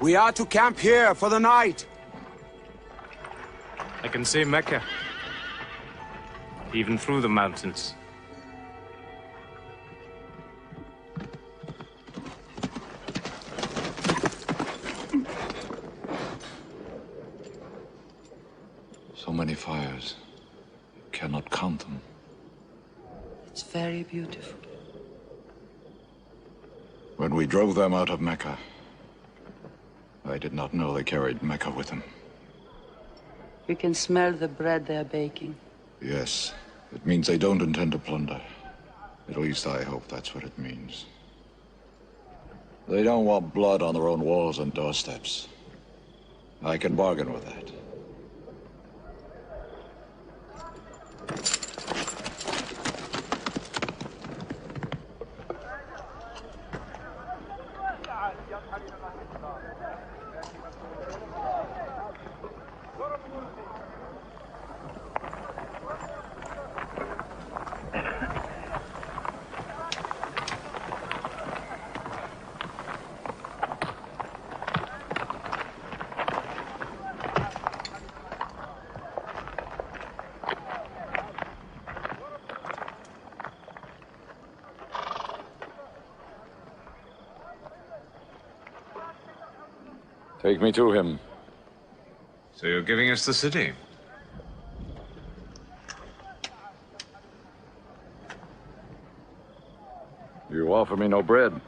We are to camp here for the night. I can see Mecca, even through the mountains. So many fires. You cannot count them. It's very beautiful. When we drove them out of Mecca, I did not know they carried Mecca with them. We can smell the bread they're baking. Yes, it means they don't intend to plunder. At least I hope that's what it means. They don't want blood on their own walls and doorsteps. I can bargain with that. Take me to him. So you're giving us the city? You offer me no bread.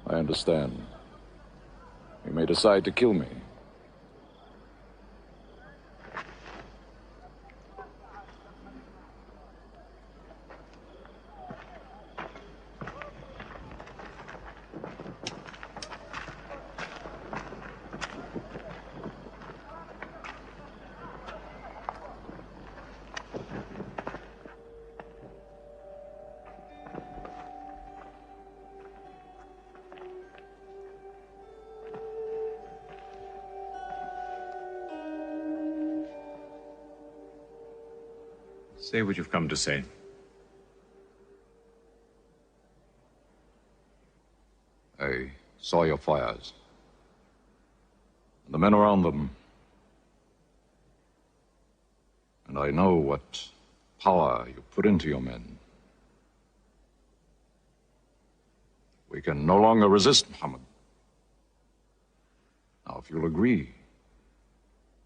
I understand. You may decide to kill me. Say what you've come to say. I saw your fires. And the men around them. And I know what power you put into your men. We can no longer resist Muhammad. Now, if you'll agree.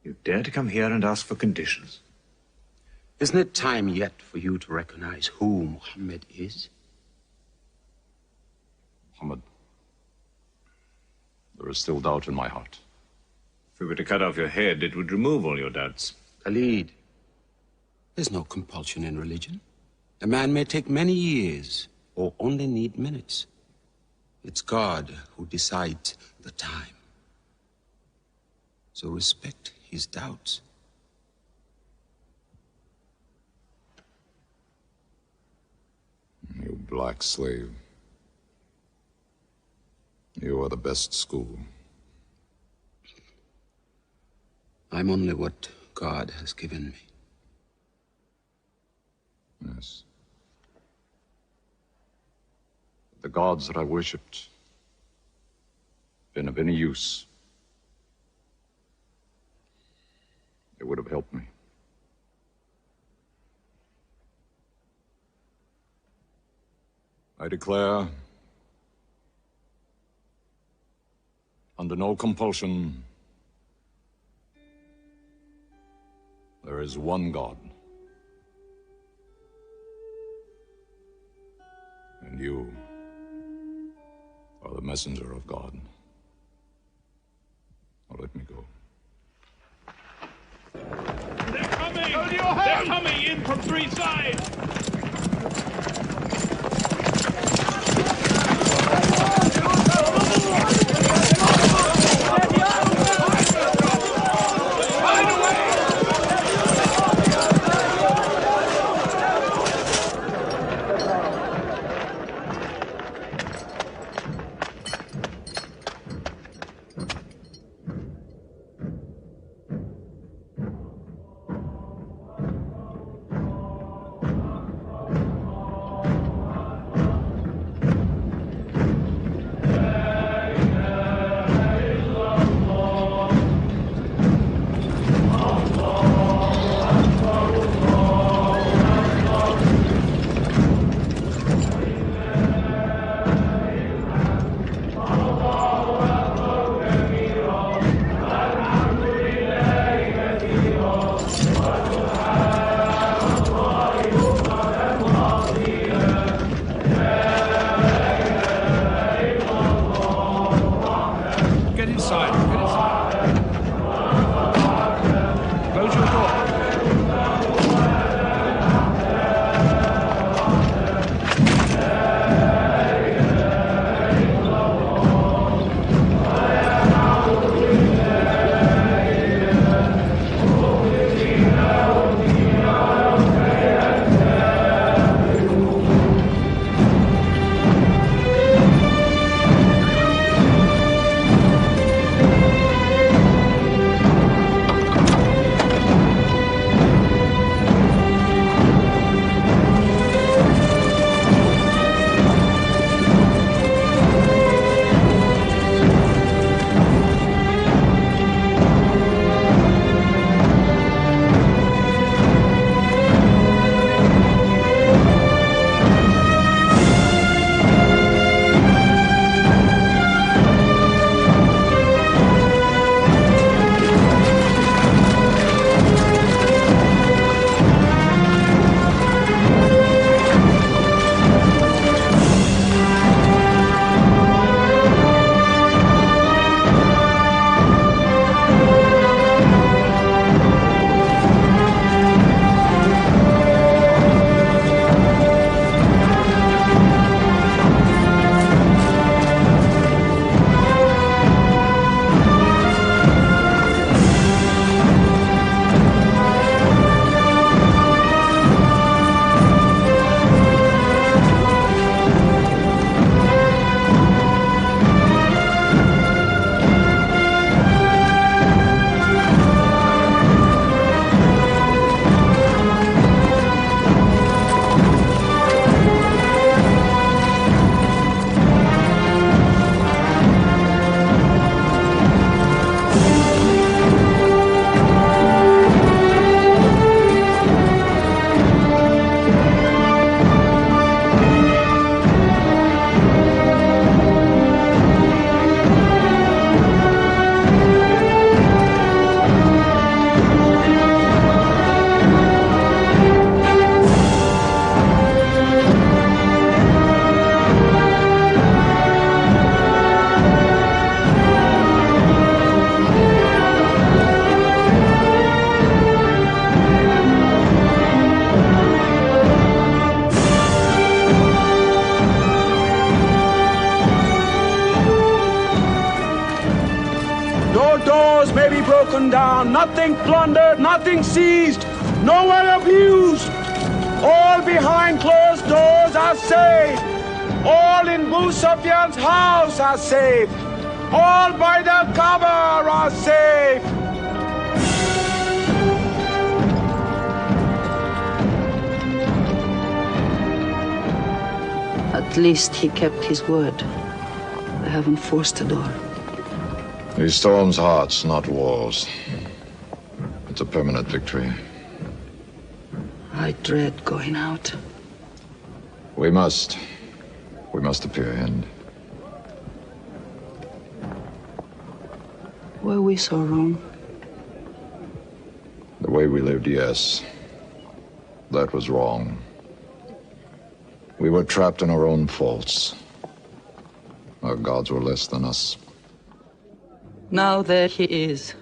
You dare to come here and ask for conditions? Isn't it time yet for you to recognize who Muhammad is? Muhammad, there is still doubt in my heart. If we were to cut off your head, it would remove all your doubts. Khalid, there's no compulsion in religion. A man may take many years or only need minutes. It's God who decides the time. So respect his doubts. You black slave. You are the best school. I'm only what God has given me. Yes. The gods that I worshipped been of any use. They would have helped me. I declare, under no compulsion, there is one God. And you are the messenger of God. Now let me go. They're coming! They're coming in from three sides! found, nothing plundered, nothing seized, no one abused. All behind closed doors are safe. All in Abu Sufyan's house are safe. All by the Kaaba are safe. At least he kept his word. They haven't forced the door. He storms hearts, not walls. It's a permanent victory. I dread going out. We must appear in. Were we so wrong? The way we lived, yes. That was wrong. We were trapped in our own faults. Our gods were less than us. Now there he is,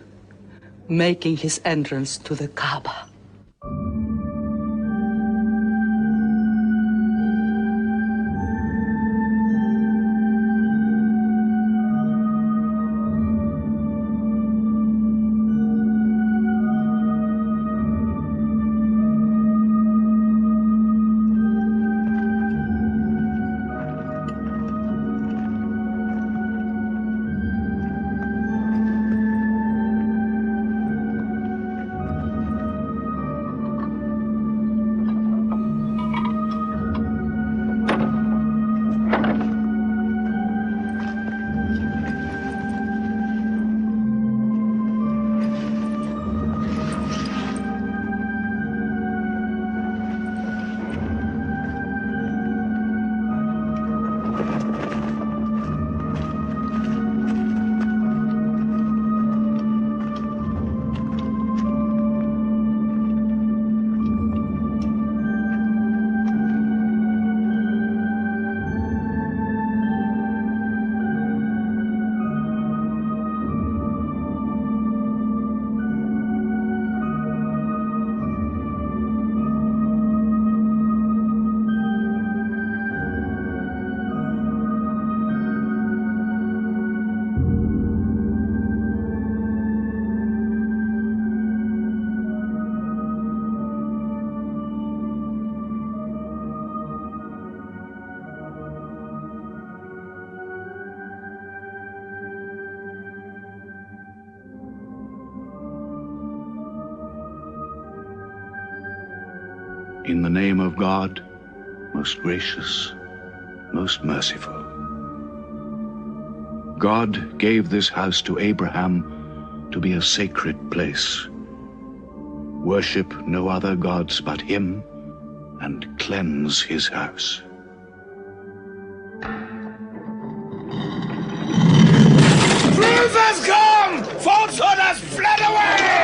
making his entrance to the Kaaba. In the name of God, most gracious, most merciful. God gave this house to Abraham to be a sacred place. Worship no other gods but him, and cleanse his house. Truth has come! Falsehood has fled away!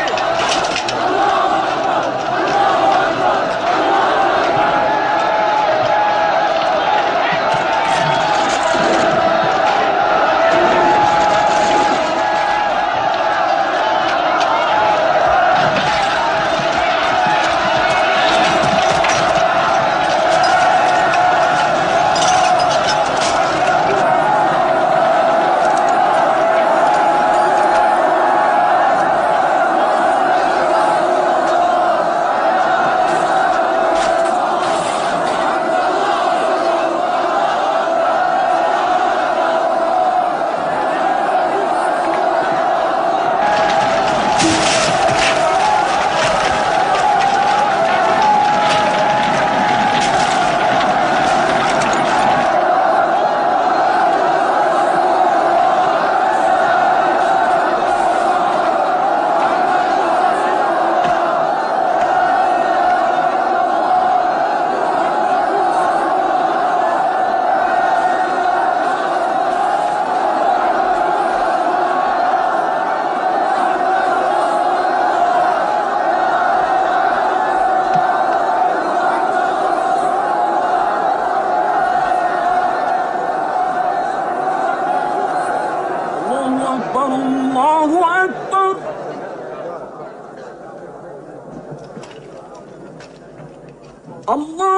Allahu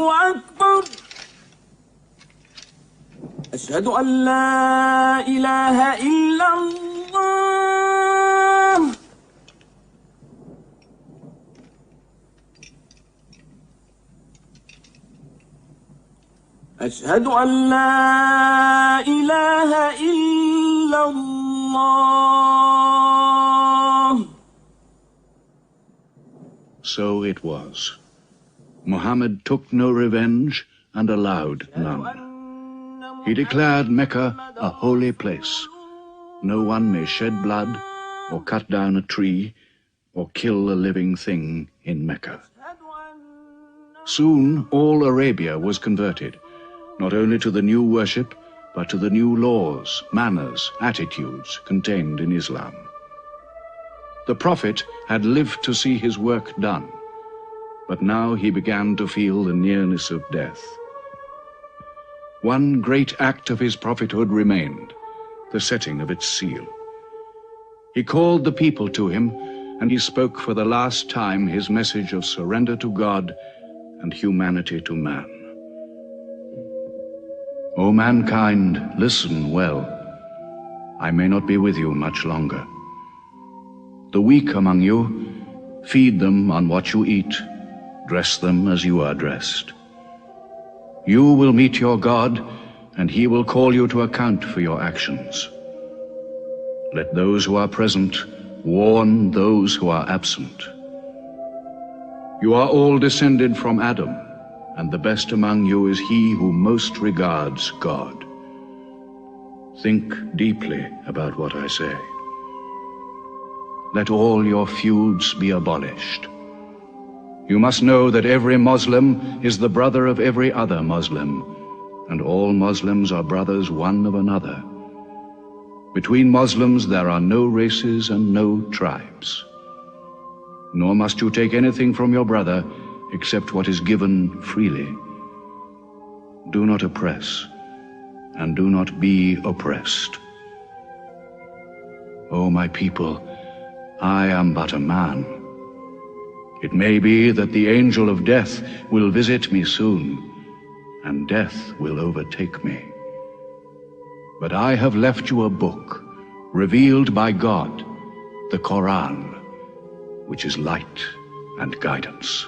Akbar! أشهد أن لا إله إلا الله. أشهد أن لا إله إلا الله. So it was. Muhammad took no revenge and allowed none. He declared Mecca a holy place. No one may shed blood, or cut down a tree, or kill a living thing in Mecca. Soon all Arabia was converted, not only to the new worship, but to the new laws, manners, attitudes contained in Islam. The Prophet had lived to see his work done, but now he began to feel the nearness of death. One great act of his prophethood remained, the setting of its seal. He called the people to him, and he spoke for the last time his message of surrender to God and humanity to man. O mankind, listen well. I may not be with you much longer. The weak among you, feed them on what you eat, dress them as you are dressed. You will meet your God, and he will call you to account for your actions. Let those who are present warn those who are absent. You are all descended from Adam, and the best among you is he who most regards God. Think deeply about what I say. Let all your feuds be abolished. You must know that every Muslim is the brother of every other Muslim, and all Muslims are brothers one of another. Between Muslims there are no races and no tribes. Nor must you take anything from your brother except what is given freely. Do not oppress, and do not be oppressed. O my people, I am but a man. It may be that the angel of death will visit me soon, and death will overtake me. But I have left you a book, revealed by God, the Quran, which is light and guidance.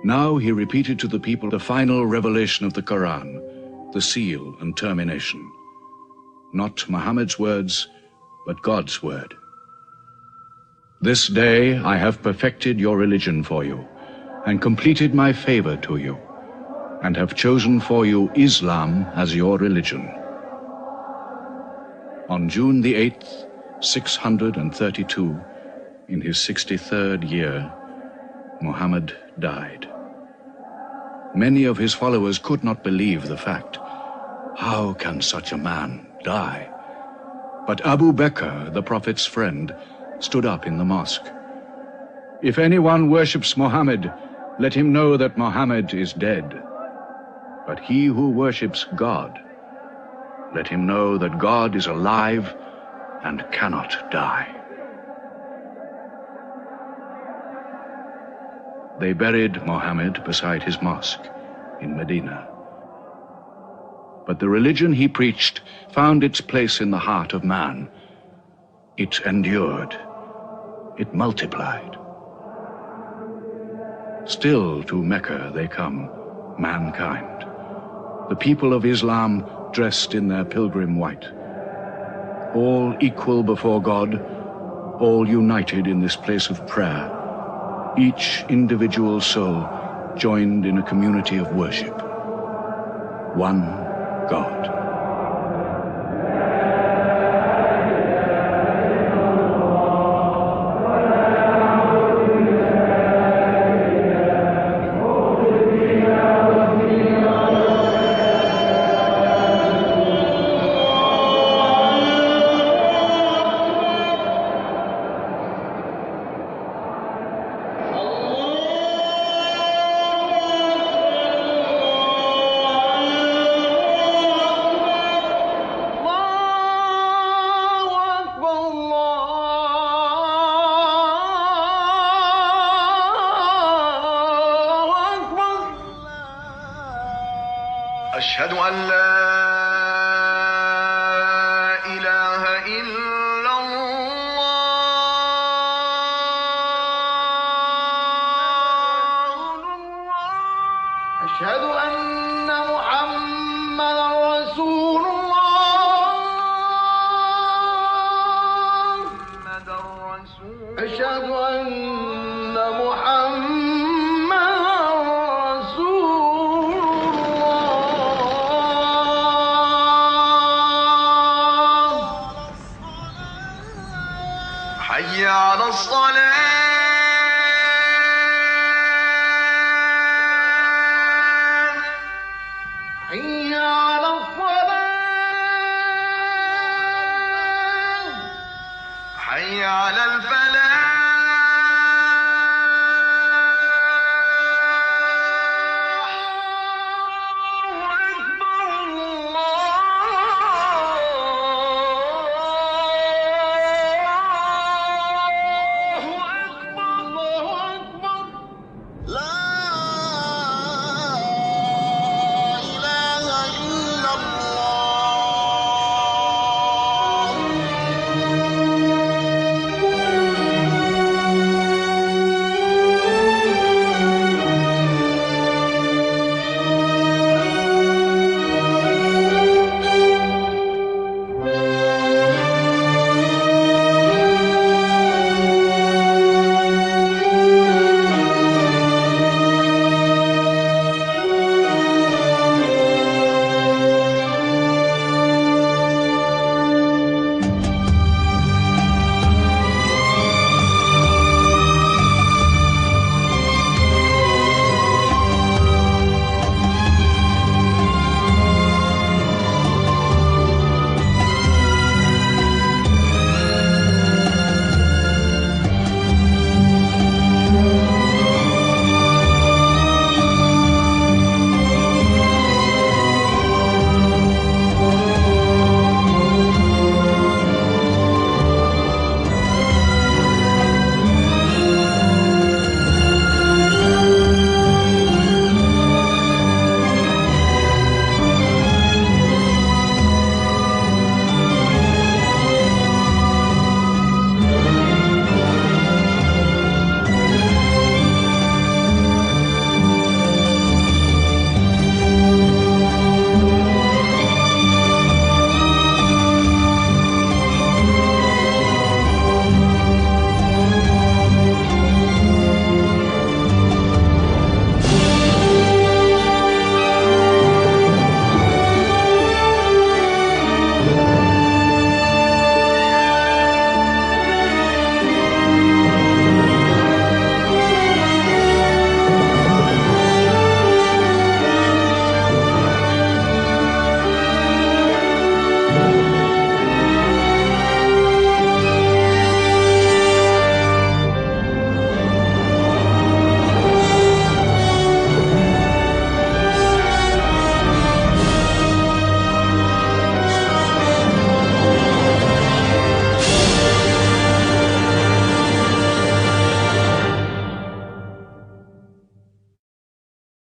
Now he repeated to the people the final revelation of the Quran, the seal and termination. Not Muhammad's words, but God's word. This day I have perfected your religion for you, and completed my favor to you, and have chosen for you Islam as your religion. On June the 8th, 632, in his 63rd year, Muhammad died. Many of his followers could not believe the fact. How can such a man die? But Abu Bakr, the Prophet's friend, stood up in the mosque. If anyone worships Muhammad, let him know that Muhammad is dead. But he who worships God, let him know that God is alive and cannot die. They buried Muhammad beside his mosque in Medina. But the religion he preached found its place in the heart of man. It endured. It multiplied. Still to Mecca they come, mankind. The people of Islam dressed in their pilgrim white. All equal before God, all united in this place of prayer. Each individual soul joined in a community of worship. One God. أشهد أن لا حي على الصلاة